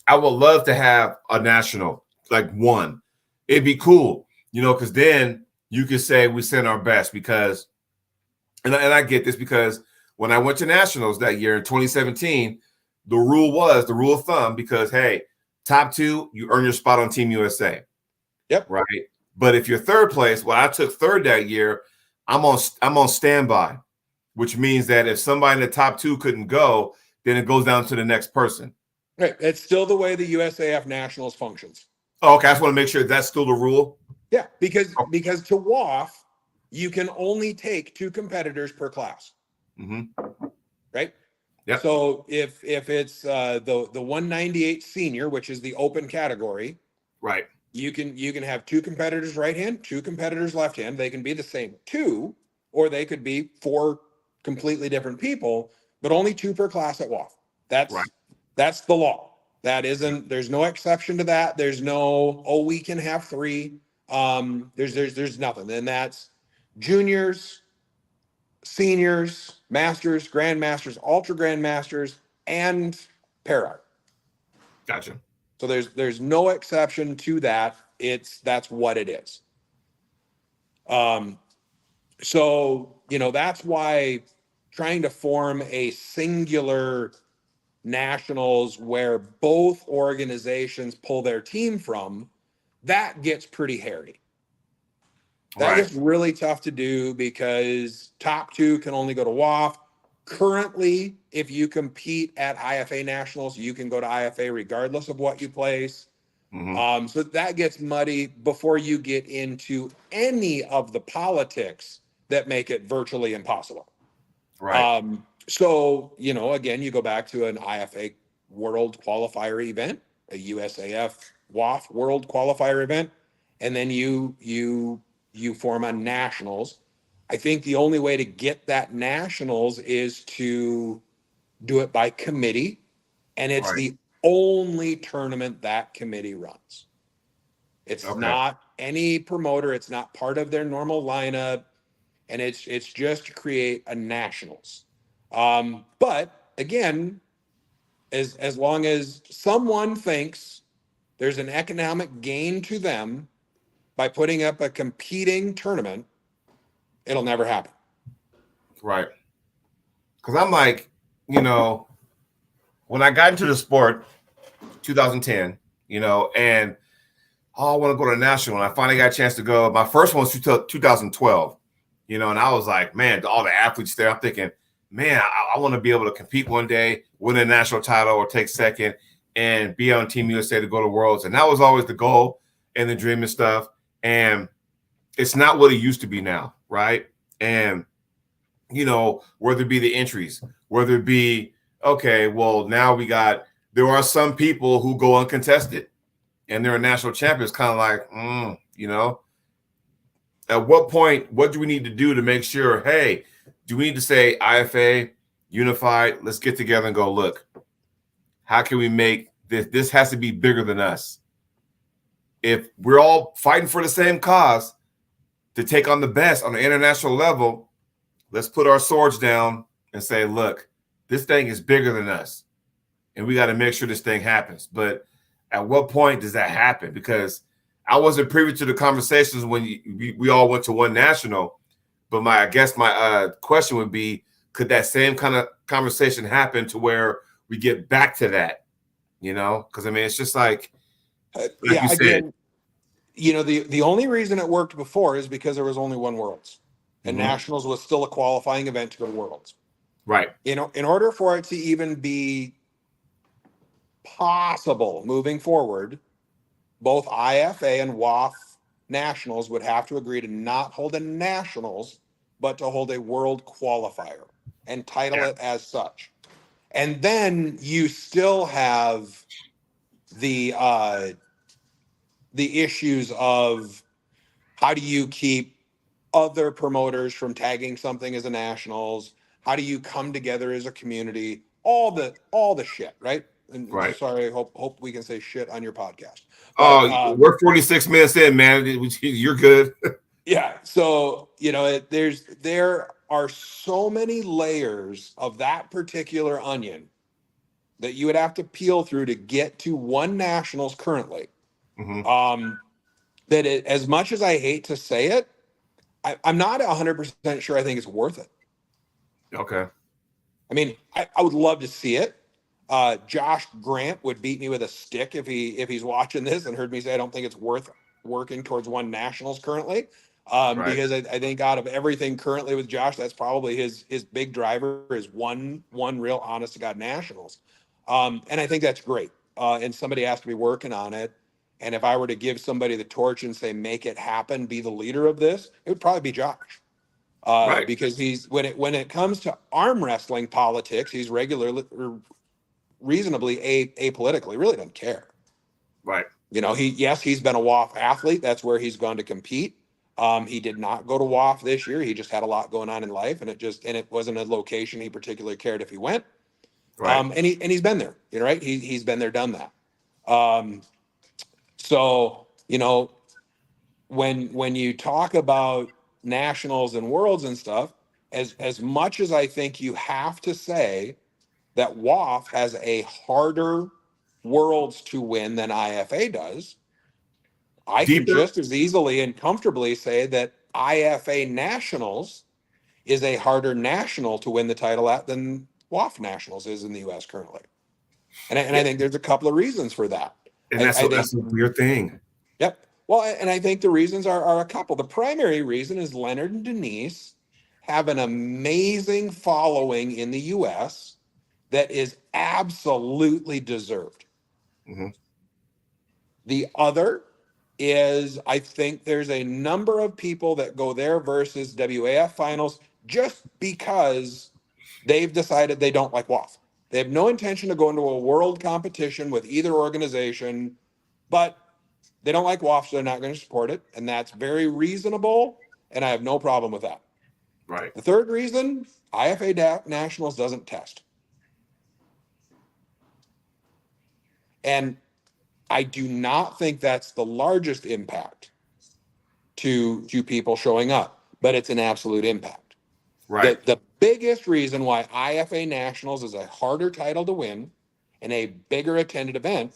I would love to have a national, like one. It'd be cool, you know, because then you could say we sent our best because, and I get this because when I went to nationals that year in 2017, the rule of thumb, because, hey, top 2, you earn your spot on Team USA. Yep. Right. But if you're third place, well, I took third that year, I'm on standby, which means that if somebody in the top 2 couldn't go, then it goes down to the next person. Right. It's still the way the USAF Nationals functions. Oh, okay. I just want to make sure that's still the rule. Yeah, because to WAF, you can only take 2 competitors per class. Right? Yeah. So if it's the 198 senior, which is the open category, right, you can have 2 competitors right hand, 2 competitors left hand. They can be the same 2, or they could be 4 completely different people, but only 2 per class at WAF. That's the law. That isn't. There's no exception to that. There's no, oh, we can have 3. There's nothing. And that's juniors, seniors, masters, grandmasters, ultra grandmasters, and para. Gotcha. So there's no exception to that. That's what it is. So, you know, that's why trying to form a singular nationals where both organizations pull their team from, that gets pretty hairy. That gets really tough to do because top 2 can only go to WAF. Currently, if you compete at IFA nationals, you can go to IFA regardless of what you place. So that gets muddy before you get into any of the politics that make it virtually impossible. Right. So, you know, again, you go back to an IFA World Qualifier event, a USAF WAF World Qualifier event, and then you form a nationals. I think the only way to get that nationals is to do it by committee, and it's the only tournament that committee runs. It's not any promoter. It's not part of their normal lineup, and it's just to create a nationals. But again, as long as someone thinks there's an economic gain to them by putting up a competing tournament, it'll never happen. Right. Because I'm like, you know, when I got into the sport, 2010, you know, and I want to go to national. And I finally got a chance to go. My first one was 2012, you know, and I was like, man, all the athletes there, I'm thinking, man, I want to be able to compete one day, win a national title or take second and be on Team USA to go to Worlds. And that was always the goal and the dream and stuff. And it's not what it used to be now, right? And, you know, whether it be the entries, whether it be, okay, well, now there are some people who go uncontested and they're a national champions, kind of like, you know, at what point, what do we need to do to make sure, hey, do we need to say IFA, unified, let's get together and go, look, how can we make this has to be bigger than us. If we're all fighting for the same cause to take on the best on the international level, let's put our swords down and say, look, this thing is bigger than us, and we got to make sure this thing happens. But at what point does that happen? Because I wasn't privy to the conversations when we all went to one national. But I guess my question would be, could that same kind of conversation happen to where we get back to that? Because I mean, it's just like you said, again, the only reason it worked before is because there was only one Worlds, and Nationals was still a qualifying event to go to Worlds. Right. In order for it to even be possible moving forward, both IFA and WAF Nationals would have to agree to not hold a Nationals, but to hold a World Qualifier and title it as such. And then you still have the issues of how do you keep other promoters from tagging something as a Nationals? How do you come together as a community? All the shit, right? And Right. sorry, hope we can say shit on your podcast. But, But we're 46 minutes in, man. You're good. yeah, so there are so many layers of that particular onion that you would have to peel through to get to one Nationals currently. That as much as I hate to say it, I'm not 100% sure I think it's worth it. Okay. I mean, I would love to see it. Josh Grant would beat me with a stick if he's watching this and heard me say I don't think it's worth working towards one Nationals currently. Right. Because I think out of everything currently with Josh, that's probably his big driver is one real honest to God Nationals. And I think that's great. And somebody has to be working on it. And if I were to give somebody the torch and say, make it happen, be the leader of this, it would probably be Josh. Right. Because he's when it comes to arm wrestling politics, he's regularly or reasonably apolitical. He really doesn't care. Right. He's been a WAF athlete. That's where he's gone to compete. He did not go to WAF this year. He just had a lot going on in life, and it wasn't a location he particularly cared if he went. Right. And he's been there. Right? He's been there, done that. So when you talk about Nationals and Worlds and stuff, as much as I think you have to say that WAF has a harder Worlds to win than IFA does, I can Deeper. just as easily and comfortably say that IFA Nationals is a harder national to win the title at than WAF Nationals is in the U.S. currently. And I think there's a couple of reasons for that. And that's a weird thing. Yep. Well, and I think the reasons are a couple. The primary reason is Leonard and Denise have an amazing following in the U.S. that is absolutely deserved. The other is I think there's a number of people that go there versus WAF finals just because they've decided they don't like WAF. They have no intention of going to a world competition with either organization, but they don't like WAF, so they're not going to support it. And that's very reasonable. And I have no problem with that. Right. The third reason, IFA Nationals doesn't test. And I do not think that's the largest impact to people showing up, but it's an absolute impact. Right. The biggest reason why IFA Nationals is a harder title to win and a bigger attended event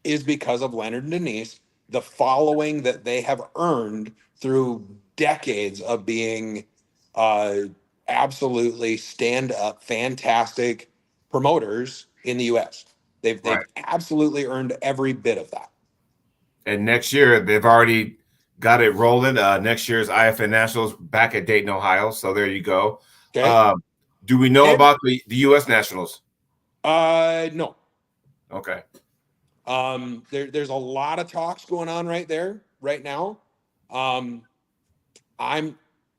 is because of Leonard and Denise, the following that they have earned through decades of being absolutely stand-up, fantastic promoters in the U.S. They've absolutely earned every bit of that. And next year, they've already got it rolling. Next year's IFA Nationals back at Dayton, Ohio. So there you go. Okay. Do we know about the U.S. Nationals? No. Okay. There's a lot of talks going on right now. I'm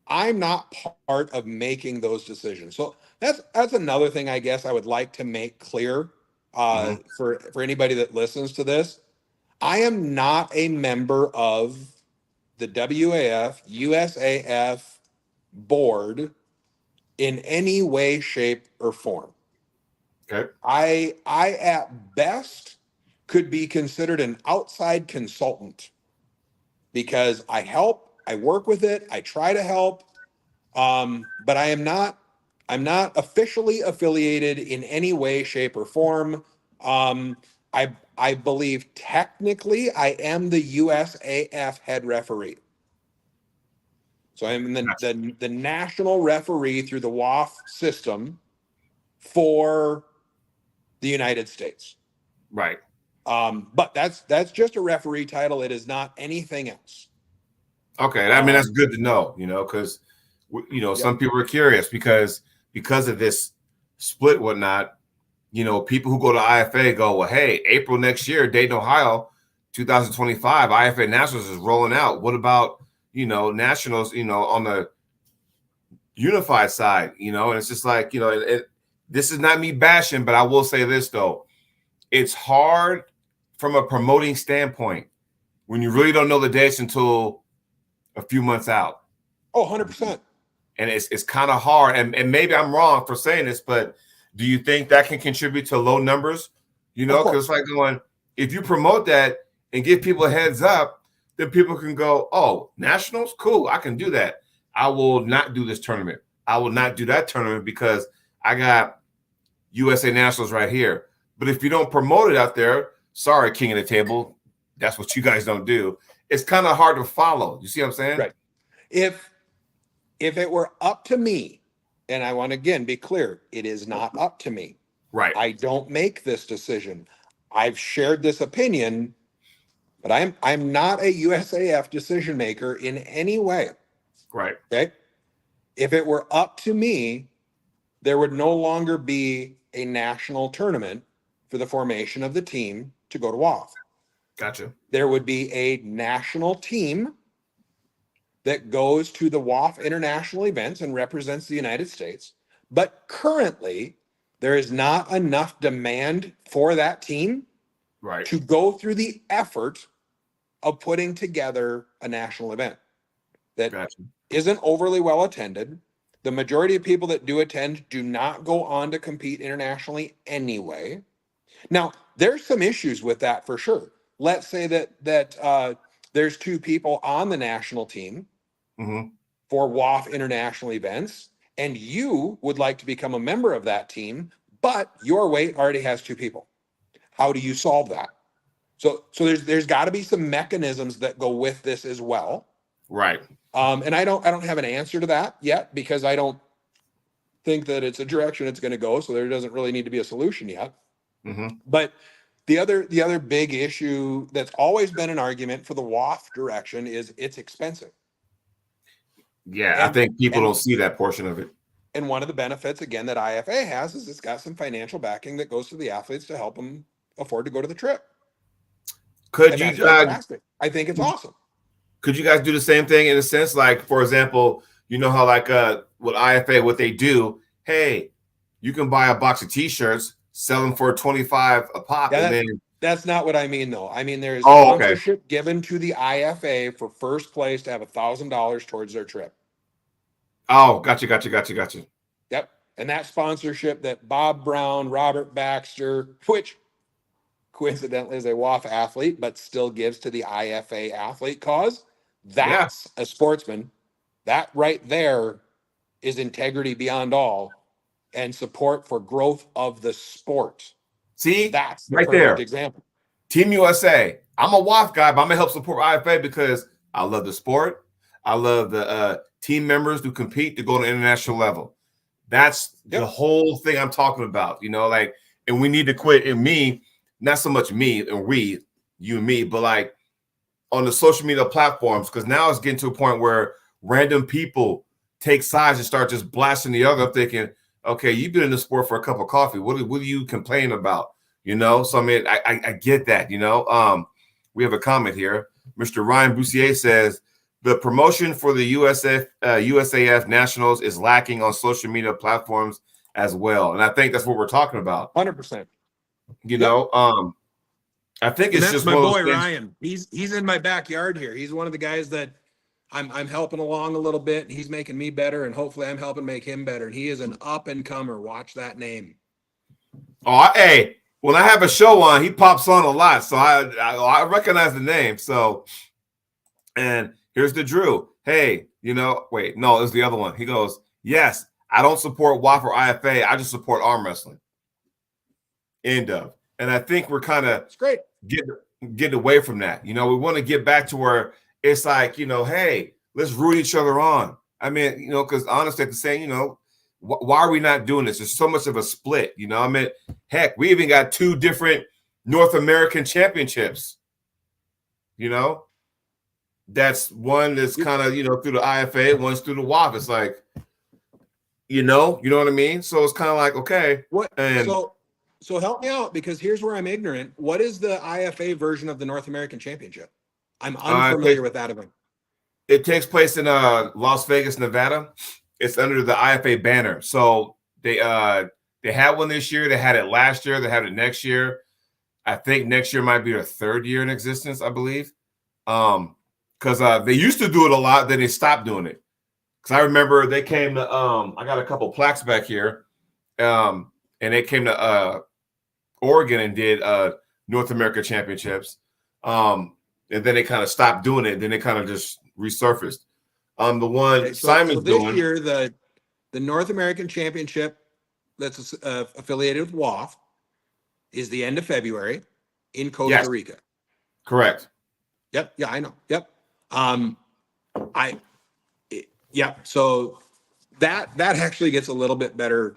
not part of making those decisions. So that's another thing I guess I would like to make clear for anybody that listens to this. I am not a member of the WAF, USAF board in any way, shape, or form. Okay. I at best could be considered an outside consultant because I help, I work with it, I try to help. But I'm not officially affiliated in any way, shape, or form. I believe technically I am the USAF head referee. So I'm the national referee through the WAF system for the United States. Right. But that's just a referee title. It is not anything else. Okay. I mean, that's good to know, because, some people are curious because of this split, whatnot, people who go to IFA go, well, hey, April next year, Dayton, Ohio, 2025, IFA Nationals is rolling out. What about, Nationals, on the unified side, and it's just like, this is not me bashing, but I will say this, though. It's hard from a promoting standpoint when you really don't know the dates until a few months out. Oh, 100%. And it's kind of hard. And maybe I'm wrong for saying this, but do you think that can contribute to low numbers? Because it's like going, if you promote that and give people a heads up, then people can go, oh, nationals? Cool, I can do that. I will not do this tournament. I will not do that tournament because I got USA Nationals right here. But if you don't promote it out there, sorry, king of the table, that's what you guys don't do. It's kind of hard to follow. You see what I'm saying? Right. If it were up to me, and I want to again be clear, it is not up to me. Right. I don't make this decision. I've shared this opinion, but I'm not a USAF decision maker in any way. Right. Okay. If it were up to me, there would no longer be a national tournament for the formation of the team to go to WAF. Gotcha. There would be a national team that goes to the WAF international events and represents the United States. But currently, there is not enough demand for that team to go through the effort of putting together a national event that isn't overly well attended. The majority of people that do attend do not go on to compete internationally anyway. Now, there's some issues with that for sure. Let's say that there's two people on the national team for WAF international events, and you would like to become a member of that team, but your weight already has two people. How do you solve that? So there's got to be some mechanisms that go with this as well. Right. And I don't have an answer to that yet because I don't think that it's a direction it's going to go. So there doesn't really need to be a solution yet. But the other big issue that's always been an argument for the WAF direction is it's expensive. Yeah, I think people don't see that portion of it. And one of the benefits, again, that IFA has is it's got some financial backing that goes to the athletes to help them afford to go to the trip. Could you? Fantastic. I think it's awesome. Could you guys do the same thing in a sense? Like, for example, you know how like with IFA, what they do, hey, you can buy a box of T-shirts, sell them for $25 a pop, Yeah, and then that's not what I mean, though. I mean, there's sponsorship given to the IFA for first place to have $1,000 towards their trip. Oh, gotcha. Yep. And that sponsorship that Bob Brown, Robert Baxter, which coincidentally is a WAF athlete, but still gives to the IFA athlete cause, that's a sportsman. That right there is integrity beyond all and support for growth of the sport. See, that's the right perfect there. example. Team USA. I'm a WAF guy, but I'm gonna help support IFA because I love the sport. I love the team members who compete to go to the international level. That's the whole thing I'm talking about. And we need to quit. And me, not so much me and we, you and me, but like on the social media platforms, because now it's getting to a point where random people take sides and start just blasting the other up, thinking, okay, you've been in the sport for a cup of coffee. What do you complain about? So I mean, I get that. We have a comment here. Mr. Ryan Boussier says the promotion for the USAF Nationals is lacking on social media platforms as well, and I think that's what we're talking about. 100%. I think it's just my boy Ryan. He's in my backyard here. He's one of the guys that I'm helping along a little bit. And he's making me better, and hopefully I'm helping make him better. And he is an up and comer. Watch that name. Oh, hey. When I have a show on, he pops on a lot, so I recognize the name. So, and here's the Drew. Hey, Wait, no, it was the other one. He goes, yes, I don't support WAF or IFA. I just support arm wrestling. End of. And I think we're kind of getting away from that. We want to get back to where it's like, hey, let's root each other on. I mean, because honestly, at the same, why are we not doing this? There's so much of a split. I mean, heck, we even got 2 different North American championships. That's one that's kind of, through the IFA, one's through the WAF. It's like, you know what I mean? So it's kind of like, okay. What? And so help me out, because here's where I'm ignorant. What is the IFA version of the North American Championship? I'm unfamiliar with that event. It takes place in Las Vegas, Nevada. It's under the IFA banner. So they had one this year. They had it last year. They have it next year. I think next year might be their 3rd year in existence, I believe. Because they used to do it a lot, then they stopped doing it. Because I remember they came to I got a couple plaques back here, and they came to Oregon and did North America Championships, and then they kind of stopped doing it. Then they kind of just resurfaced. The one Simon's this doing year, the North American Championship that's affiliated with WAF is the end of February in Costa Rica. Correct. Yep. Yeah, I know. Yep. So that actually gets a little bit better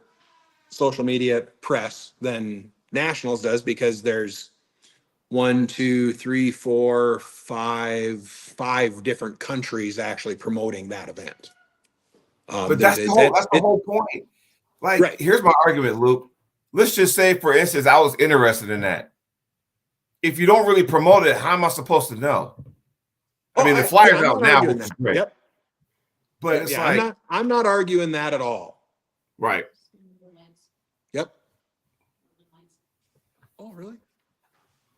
social media press than Nationals does, because there's 5 different countries actually promoting that event. But that's the whole point. Like, right. Here's my argument, Luke. Let's just say, for instance, I was interested in that. If you don't really promote it, how am I supposed to know? I mean, the flyer's out now, which is great. Yep. But it's like, I'm not arguing that at all. Right. Yep. Oh, really?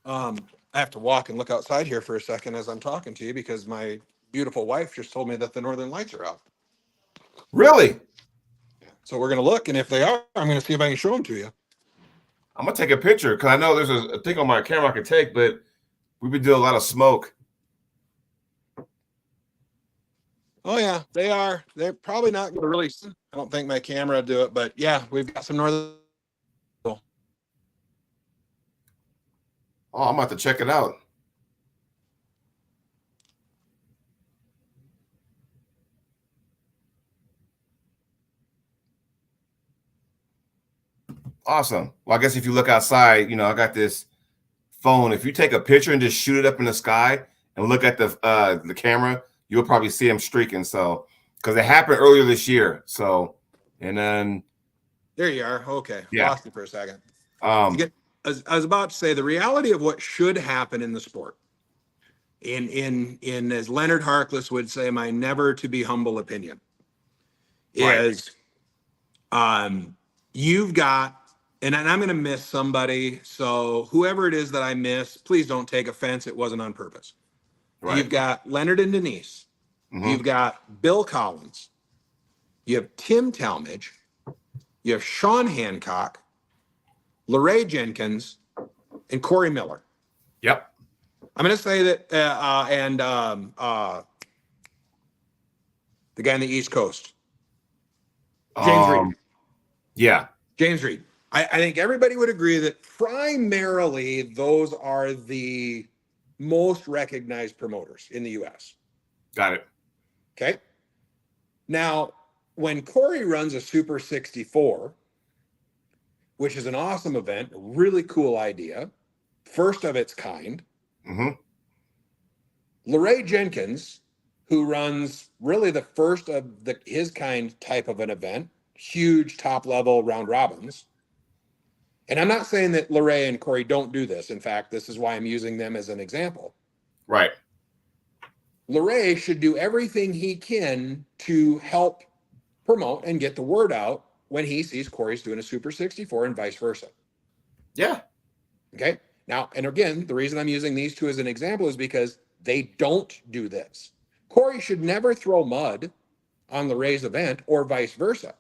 I have to walk and look outside here for a second as I'm talking to you, because my beautiful wife just told me that the Northern Lights are out. Really? So we're going to look, and if they are, I'm going to see if I can show them to you. I'm going to take a picture, because I know there's a thing on my camera I can take, but we've been doing a lot of smoke. Oh, yeah, they are. They're probably not going to release. I don't think my camera will do it, but yeah, we've got some Northern. Oh, I'm about to check it out. Awesome. Well, I guess if you look outside, I got this phone. If you take a picture and just shoot it up in the sky and look at the camera, you'll probably see them streaking. So, because it happened earlier this year. So, and then there you are. Okay, yeah. Lost you for a second. I was about to say, the reality of what should happen in the sport, in as Leonard Harkless would say, my never to be humble opinion, is you've got. And I'm going to miss somebody. So whoever it is that I miss, please don't take offense. It wasn't on purpose. Right. You've got Leonard and Denise. Mm-hmm. You've got Bill Collins. You have Tim Talmadge. You have Sean Hancock, LaRae Jenkins, and Corey Miller. Yep. I'm going to say that, the guy on the East Coast, James Reed. Yeah. James Reed. I think everybody would agree that primarily those are the most recognized promoters in the U.S. Got it. Okay. Now, when Corey runs a Super 64, which is an awesome event, a really cool idea, first of its kind, LaRae Jenkins, who runs really the first of his kind type of an event, huge top-level round robins. And I'm not saying that LaRae and Corey don't do this. In fact, this is why I'm using them as an example. Right. LaRae should do everything he can to help promote and get the word out when he sees Corey's doing a Super 64 and vice versa. Yeah. Okay. Now, and again, the reason I'm using these two as an example is because they don't do this. Corey should never throw mud on LaRae's event or vice versa.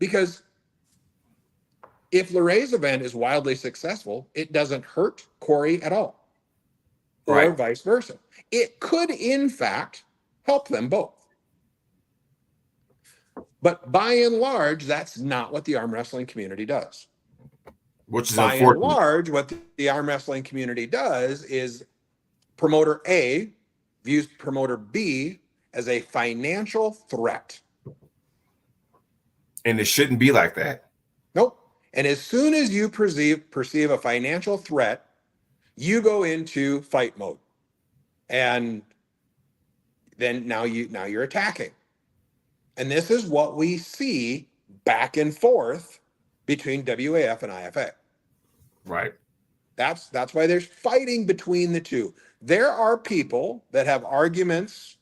Because if LaRae's event is wildly successful, it doesn't hurt Corey at all, or vice versa. It could, in fact, help them both. But by and large, that's not what the arm wrestling community does. Which is By and unfortunate. large, what the arm wrestling community does is promoter A views promoter B as a financial threat. And it shouldn't be like that. Nope. And as soon as you perceive a financial threat, you go into fight mode. And then now you're attacking. And this is what we see back and forth between WAF and IFA. Right. That's why there's fighting between the two. There are people that have arguments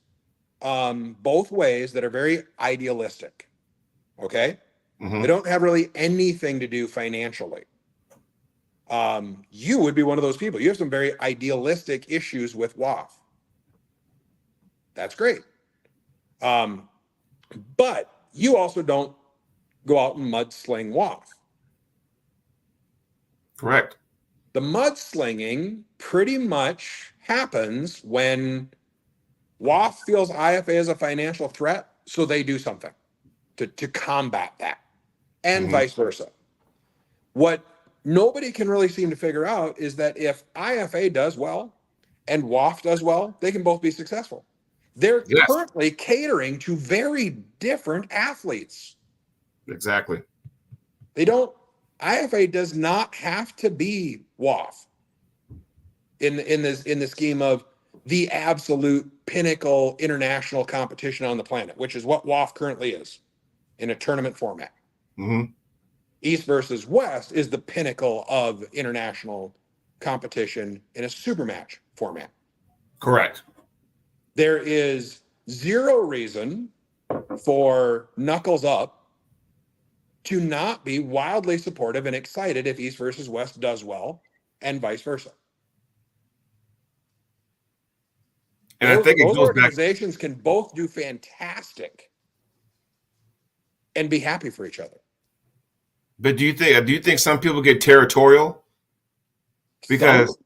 both ways that are very idealistic. Okay? They don't have really anything to do financially. You would be one of those people. You have some very idealistic issues with WAF. That's great. But you also don't go out and mudsling WAF. Correct. The mudslinging pretty much happens when WAF feels IFA is a financial threat, so they do something to combat that, and vice versa. What nobody can really seem to figure out is that if IFA does well and WAF does well, they can both be successful. They're Yes. currently catering to very different athletes. Exactly. They don't, IFA does not have to be WAF in the scheme of the absolute pinnacle international competition on the planet, which is what WAF currently is in a tournament format. East versus West is the pinnacle of international competition in a super match format. Correct. There is zero reason for Knuckles Up to not be wildly supportive and excited if East versus West does well, and vice versa. And I think it those goes back. organizations can both do fantastic and be happy for each other. But do you think some people get territorial? Because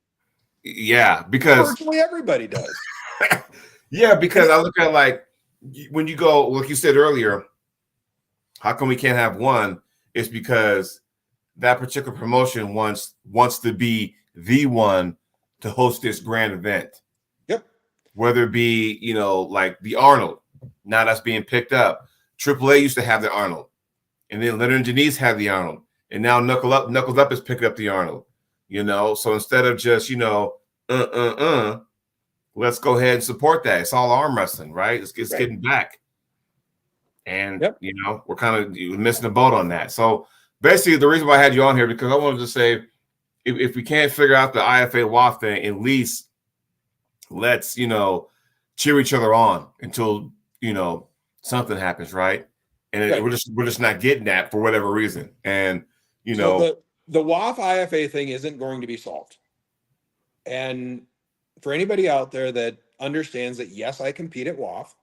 because virtually everybody does. because I look at like when you go, like you said earlier, how come we can't have one? It's because that particular promotion wants to be the one to host this grand event. Yep. Whether it be, like the Arnold, now that's being picked up. AAA used to have the Arnold, and then Leonard and Denise had the Arnold, and now Knuckles Up is picking up the Arnold. So instead of just let's go ahead and support that. It's all arm wrestling, right? It's Right. getting back. And, Yep. We're kind of missing the boat on that. So basically the reason why I had you on here, because I wanted to say, if we can't figure out the IFA WAF thing, at least let's, cheer each other on until, something happens, right? And Right. we're just not getting that for whatever reason. And, So the WAF IFA thing isn't going to be solved. And for anybody out there that understands that, yes, I compete at WAF.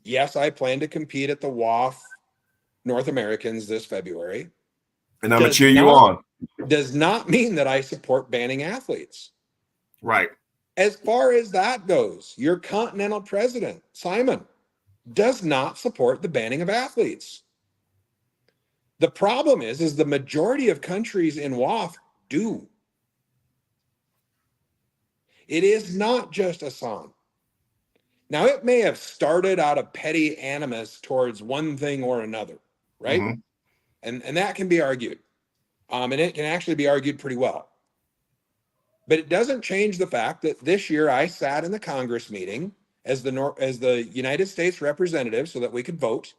Yes, I plan to compete at the WAF North Americans this February. And I'm going to cheer you on. Does not mean that I support banning athletes. Right. As far as that goes, your continental president, Simon, does not support the banning of athletes. The problem is the majority of countries in WAF do. It is not just Assam. Now, it may have started out of petty animus towards one thing or another, right? And that can be argued. And it can actually be argued pretty well. But it doesn't change the fact that this year I sat in the Congress meeting as the United States representative so that we could vote,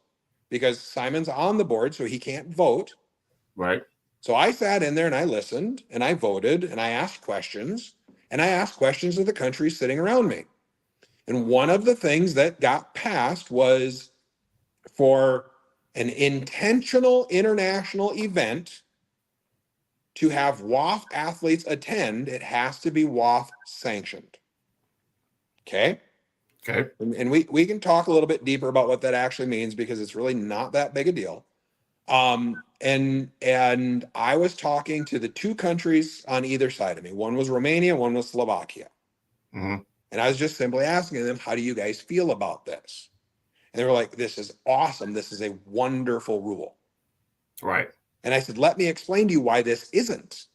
because Simon's on the board, so he can't vote. Right. So I sat in there and I listened and I voted and I asked questions, and I asked questions of the countries sitting around me. And one of the things that got passed was for an intentional international event to have WAF athletes attend, it has to be WAF sanctioned. Okay. And we can talk a little bit deeper about what that actually means, because it's really not that big a deal. And I was talking to the two countries on either side of me. One was Romania, one was Slovakia. And I was just simply asking them, how do you guys feel about this? And they were like, this is awesome. This is a wonderful rule. Right. And I said, let me explain to you why this isn't.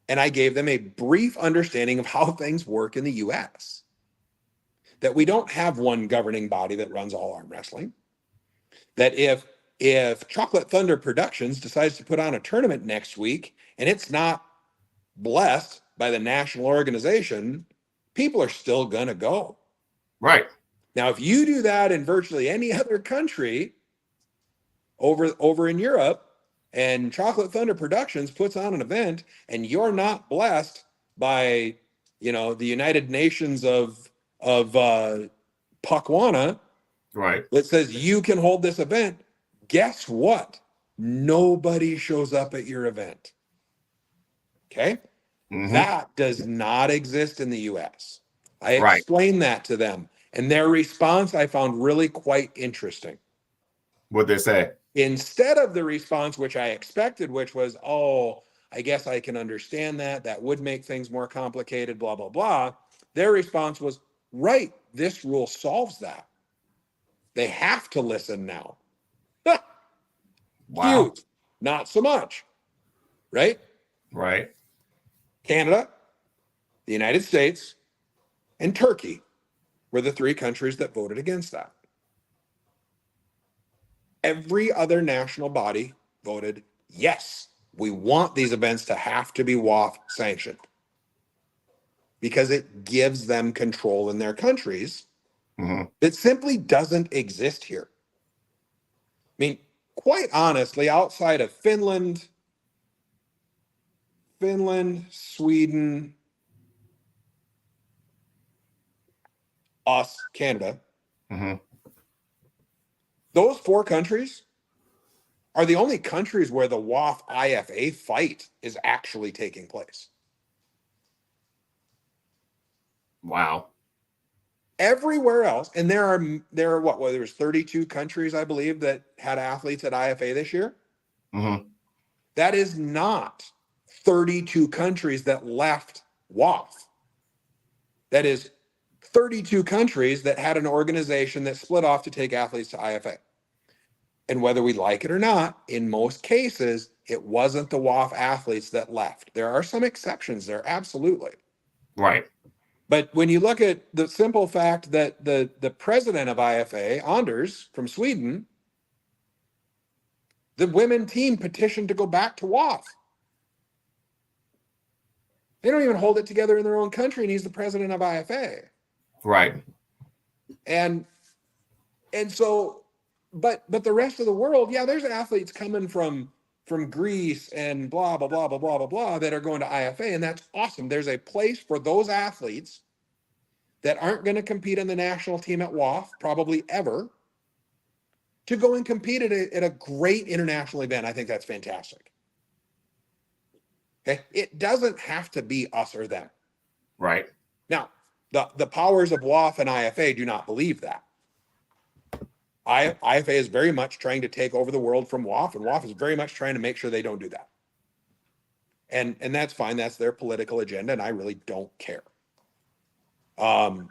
And I gave them a brief understanding of how things work in the US. That we don't have one governing body that runs all arm wrestling. That if Chocolate Thunder Productions decides to put on a tournament next week and it's not blessed by the national organization, people are still going to go. Right. Now, if you do that in virtually any other country over in Europe, and Chocolate Thunder Productions puts on an event, and you're not blessed by, the United Nations of Pakwana Right. that says you can hold this event, guess what? Nobody shows up at your event. Okay? Mm-hmm. That does not exist in the US. I Right. explained that to them, and their response I found really quite interesting. What'd they say? Instead of the response which I expected, which was, oh, I guess I can understand that. That would make things more complicated, blah, blah, blah. Their response was, right, this rule solves that. They have to listen now. Wow. Huge. Not so much, right? Right. Canada, the United States, and Turkey were the three countries that voted against that. Every other national body voted yes. We want these events to have to be WAF sanctioned because it gives them control in their countries Mm-hmm. that simply doesn't exist here. I mean, quite honestly, outside of Finland, Sweden, us, Canada, Mm-hmm. those four countries are the only countries where the WAF IFA fight is actually taking place. Wow. Everywhere else, and there are what? Well, there's 32 countries, I believe, that had athletes at IFA this year. Mm-hmm. That is not 32 countries that left WAF. That is 32 countries that had an organization that split off to take athletes to IFA. And whether we like it or not, in most cases, it wasn't the WAF athletes that left. There are some exceptions there, absolutely. Right. But when you look at the simple fact that the president of IFA, Anders from Sweden, the women team petitioned to go back to WAF. They don't even hold it together in their own country, and he's the president of IFA. Right. And so, but the rest of the world, yeah, there's athletes coming from Greece and blah blah blah blah blah blah blah that are going to IFA, and that's awesome. There's a place for those athletes that aren't going to compete in the national team at WAF, probably ever, to go and compete at a great international event. I think that's fantastic. Okay, it doesn't have to be us or them. Right. Now, the powers of WAF and IFA do not believe that. IFA is very much trying to take over the world from WAF, and WAF is very much trying to make sure they don't do that. And that's fine. That's their political agenda, and I really don't care.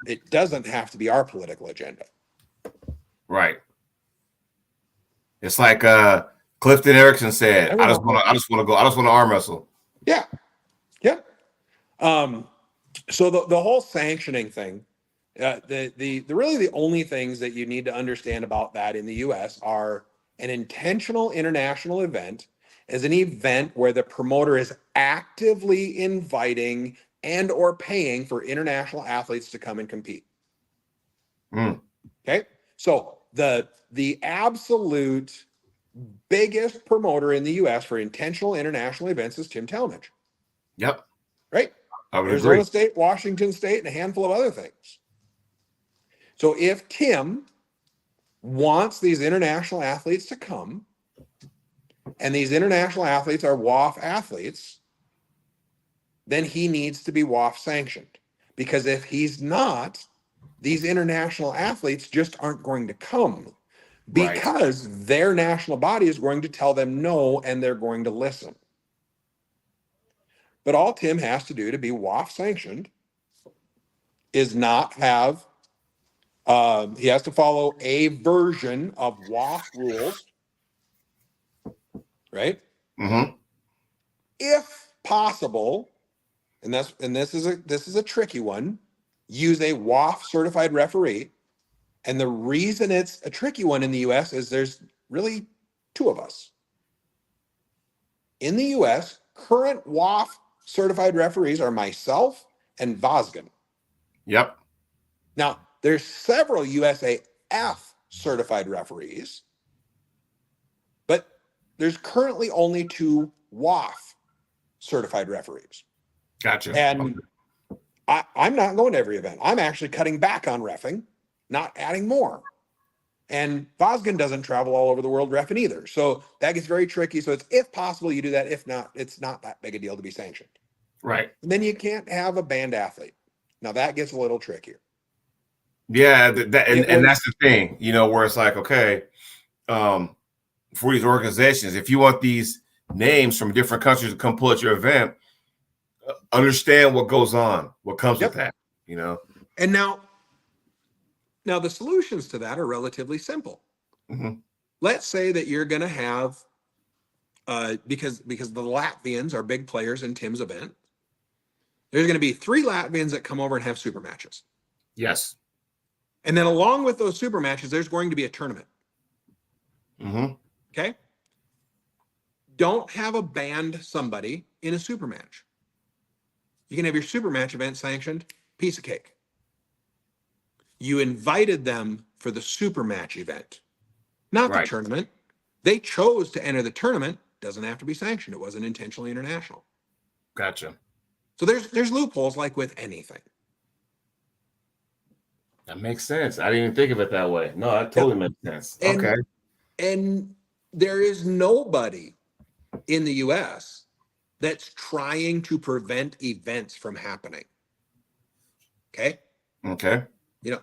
It doesn't have to be our political agenda. Right. It's like Clifton Erickson said, I just want to arm wrestle. Yeah. Yeah. So the whole sanctioning thing, really the only things that you need to understand about that in the US are an intentional international event is an event where the promoter is actively inviting and or paying for international athletes to come and compete. Okay. So the absolute biggest promoter in the US for intentional international events is Tim Talmadge. Yep. Right? I would Arizona agree. State, Washington State, and a handful of other things. So if Tim wants these international athletes to come, and these international athletes are WAF athletes, then he needs to be WAF sanctioned. Because if he's not, these international athletes just aren't going to come because their national body is going to tell them no, and they're going to listen. But all Tim has to do to be WAF sanctioned is not have He has to follow a version of WAF rules, right? Mm-hmm. If possible, and this is a tricky one, use a WAF certified referee. And the reason it's a tricky one in the US is there's really two of us. In the US, current WAF certified referees are myself and Vosgen. Yep. Now, there's several USAF certified referees, but there's currently only 2 WAF certified referees. Gotcha. And I'm not going to every event. I'm actually cutting back on reffing, not adding more. And Vosgen doesn't travel all over the world reffing either. So that gets very tricky. So it's, if possible, you do that. If not, it's not that big a deal to be sanctioned. Right. And then you can't have a banned athlete. Now that gets a little trickier. Yeah, and that's the thing, where it's like, okay, for these organizations, if you want these names from different countries to come pull at your event, understand what goes on, what comes with that, And now the solutions to that are relatively simple. Mm-hmm. Let's say that you're going to have, because the Latvians are big players in Tim's event, there's going to be 3 Latvians that come over and have super matches. Yes. And then along with those super matches, there's going to be a tournament. Mm-hmm. Okay. Don't have a banned somebody in a super match. You can have your super match event sanctioned, piece of cake. You invited them for the super match event, not the tournament. They chose to enter the tournament. Doesn't have to be sanctioned. It wasn't intentionally international. Gotcha. So there's loopholes like with anything. That makes sense. I didn't even think of it that way. No, that totally makes sense. Okay. And there is nobody in the US that's trying to prevent events from happening. Okay. Okay.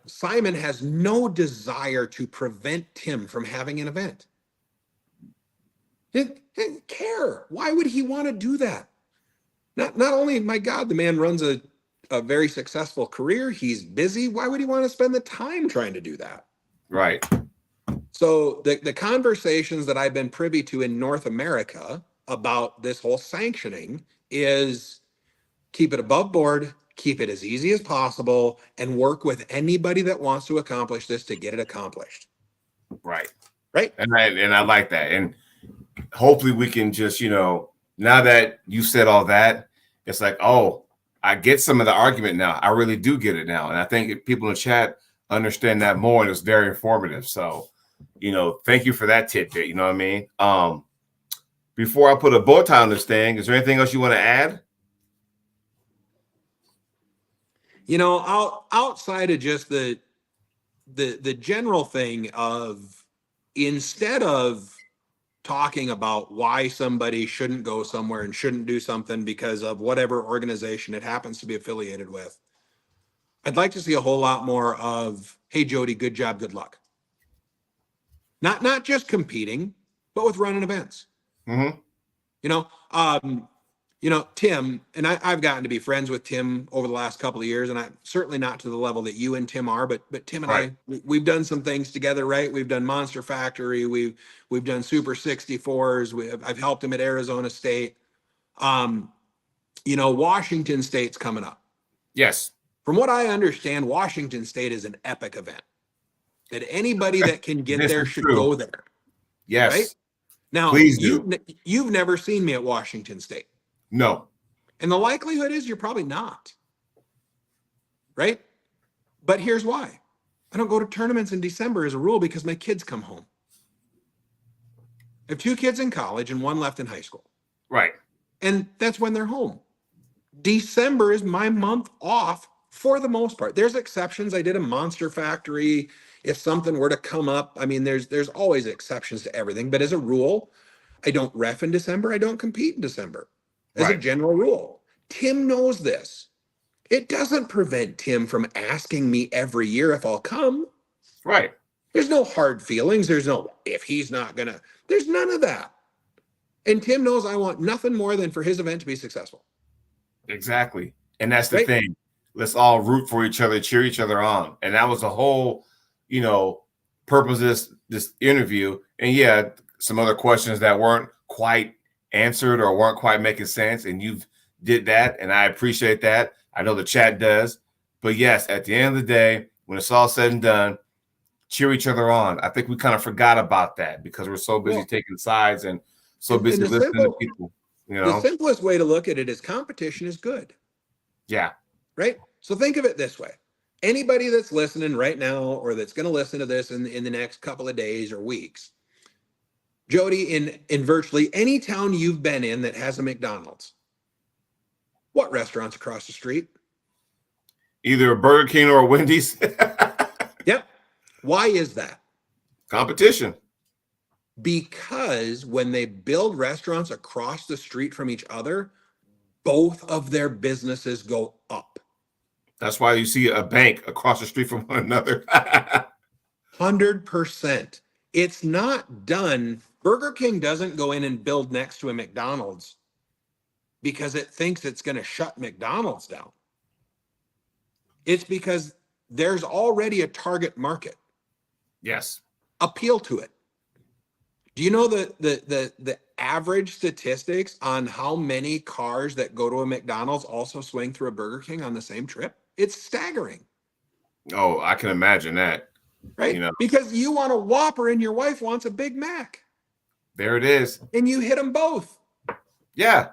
Simon has no desire to prevent Tim from having an event. He didn't care. Why would he want to do that? Not only, my God, the man runs a very successful career. He's busy. Why would he want to spend the time trying to do that? Right. So the conversations that I've been privy to in North America about this whole sanctioning is keep it above board, keep it as easy as possible, and work with anybody that wants to accomplish this to get it accomplished. Right. Right. And I like that. And hopefully we can just, now that you said all that, it's like, oh, I get some of the argument now. I really do get it now. And I think people in the chat understand that more, and it's very informative. So, thank you for that tidbit. You know what I mean? Before I put a bow tie on this thing, is there anything else you want to add? Outside of just the general thing of, instead of talking about why somebody shouldn't go somewhere and shouldn't do something because of whatever organization it happens to be affiliated with, I'd like to see a whole lot more of, hey, Jody, good job, good luck. Not just competing, but with running events. Mm-hmm. Tim, and I've gotten to be friends with Tim over the last couple of years, and I'm certainly not to the level that you and Tim are, but Tim and we've done some things together, right? We've done Monster Factory, we've done Super 64s, I've helped him at Arizona State. Washington State's coming up. Yes. From what I understand, Washington State is an epic event that anybody that can get there should go there. Yes. Right? Now, please do. You've never seen me at Washington State. No. And the likelihood is you're probably not. Right? But here's why. I don't go to tournaments in December as a rule because my kids come home. I have 2 kids in college and 1 left in high school. Right. And that's when they're home. December is my month off for the most part. There's exceptions. I did a Monster Factory. If something were to come up, I mean, there's always exceptions to everything. But as a rule, I don't ref in December. I don't compete in December. As a general rule. Tim knows this. It doesn't prevent Tim from asking me every year if I'll come. Right. There's no hard feelings. There's no, if he's not gonna, there's none of that. And Tim knows I want nothing more than for his event to be successful. Exactly. And that's the thing. Let's all root for each other, cheer each other on. And that was the whole purpose of this interview. And yeah, some other questions that weren't quite answered or weren't quite making sense, and you've did that, and I appreciate that. I know the chat does. But yes, at the end of the day, when it's all said and done, cheer each other on. I think we kind of forgot about that because we're so busy taking sides and so busy listening to people. The simplest way to look at it is competition is good. Yeah. Right? So think of it this way. Anybody that's listening right now or that's going to listen to this in the next couple of days or weeks, Jody, in virtually any town you've been in that has a McDonald's, what restaurants across the street? Either a Burger King or a Wendy's. Yep. Why is that? Competition. Because when they build restaurants across the street from each other, both of their businesses go up. That's why you see a bank across the street from one another. 100%. It's not done. Burger King doesn't go in and build next to a McDonald's because it thinks it's going to shut McDonald's down. It's because there's already a target market. Yes. Appeal to it. Do you know the average statistics on how many cars that go to a McDonald's also swing through a Burger King on the same trip? It's staggering. Oh, I can imagine that. Right? Because you want a Whopper and your wife wants a Big Mac. There it is. And you hit them both. Yeah.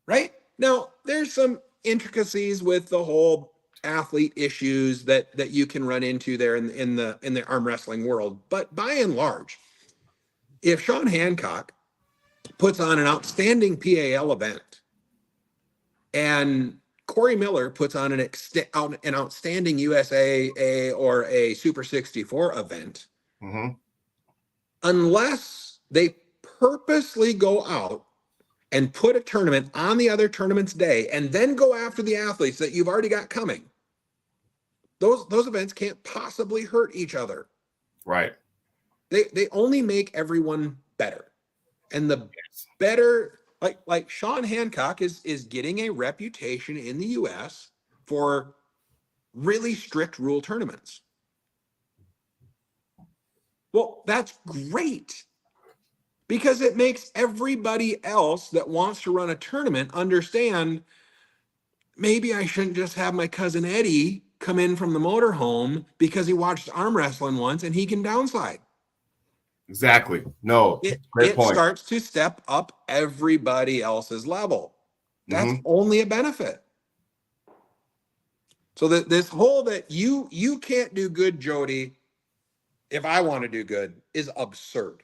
Right? Now, there's some intricacies with the whole athlete issues that you can run into there in the arm wrestling world. But by and large, if Sean Hancock puts on an outstanding PAL event and Corey Miller puts on an outstanding USA or a Super 64 event, unless they purposely go out and put a tournament on the other tournament's day and then go after the athletes that you've already got coming, those events can't possibly hurt each other. Right. They only make everyone better. And the better, like Sean Hancock is getting a reputation in the US for really strict rule tournaments. Well, that's great because it makes everybody else that wants to run a tournament understand maybe I shouldn't just have my cousin Eddie come in from the motorhome because he watched arm wrestling once and he can downslide. Exactly. No, great point. It starts to step up everybody else's level. That's only a benefit. So that this whole that you can't do good, Jody, if I want to do good is absurd.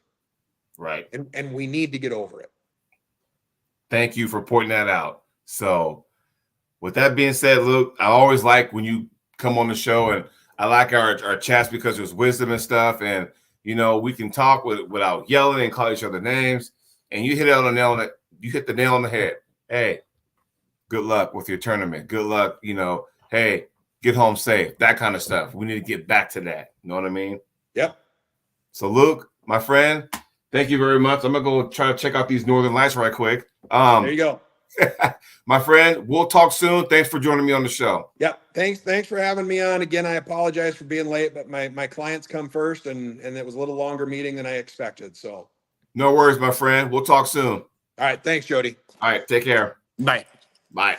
Right. And we need to get over it. Thank you for pointing that out. So with that being said, Luke, I always like when you come on the show, and I like our chats because there's wisdom and stuff, and we can talk without yelling and call each other names. And you hit it on the nail. You hit the nail on the head. Hey, good luck with your tournament. Good luck. Hey, get home safe. That kind of stuff. We need to get back to that. You know what I mean? Yep. So, Luke, my friend, thank you very much. I'm gonna go try to check out these Northern Lights right quick. There you go. My friend, we'll talk soon. Thanks for joining me on the show. Yep. Thanks for having me on. Again, I apologize for being late, but my clients come first and it was a little longer meeting than I expected. So no worries, my friend. We'll talk soon. All right. Thanks, Jody. All right. Take care. Bye. Bye.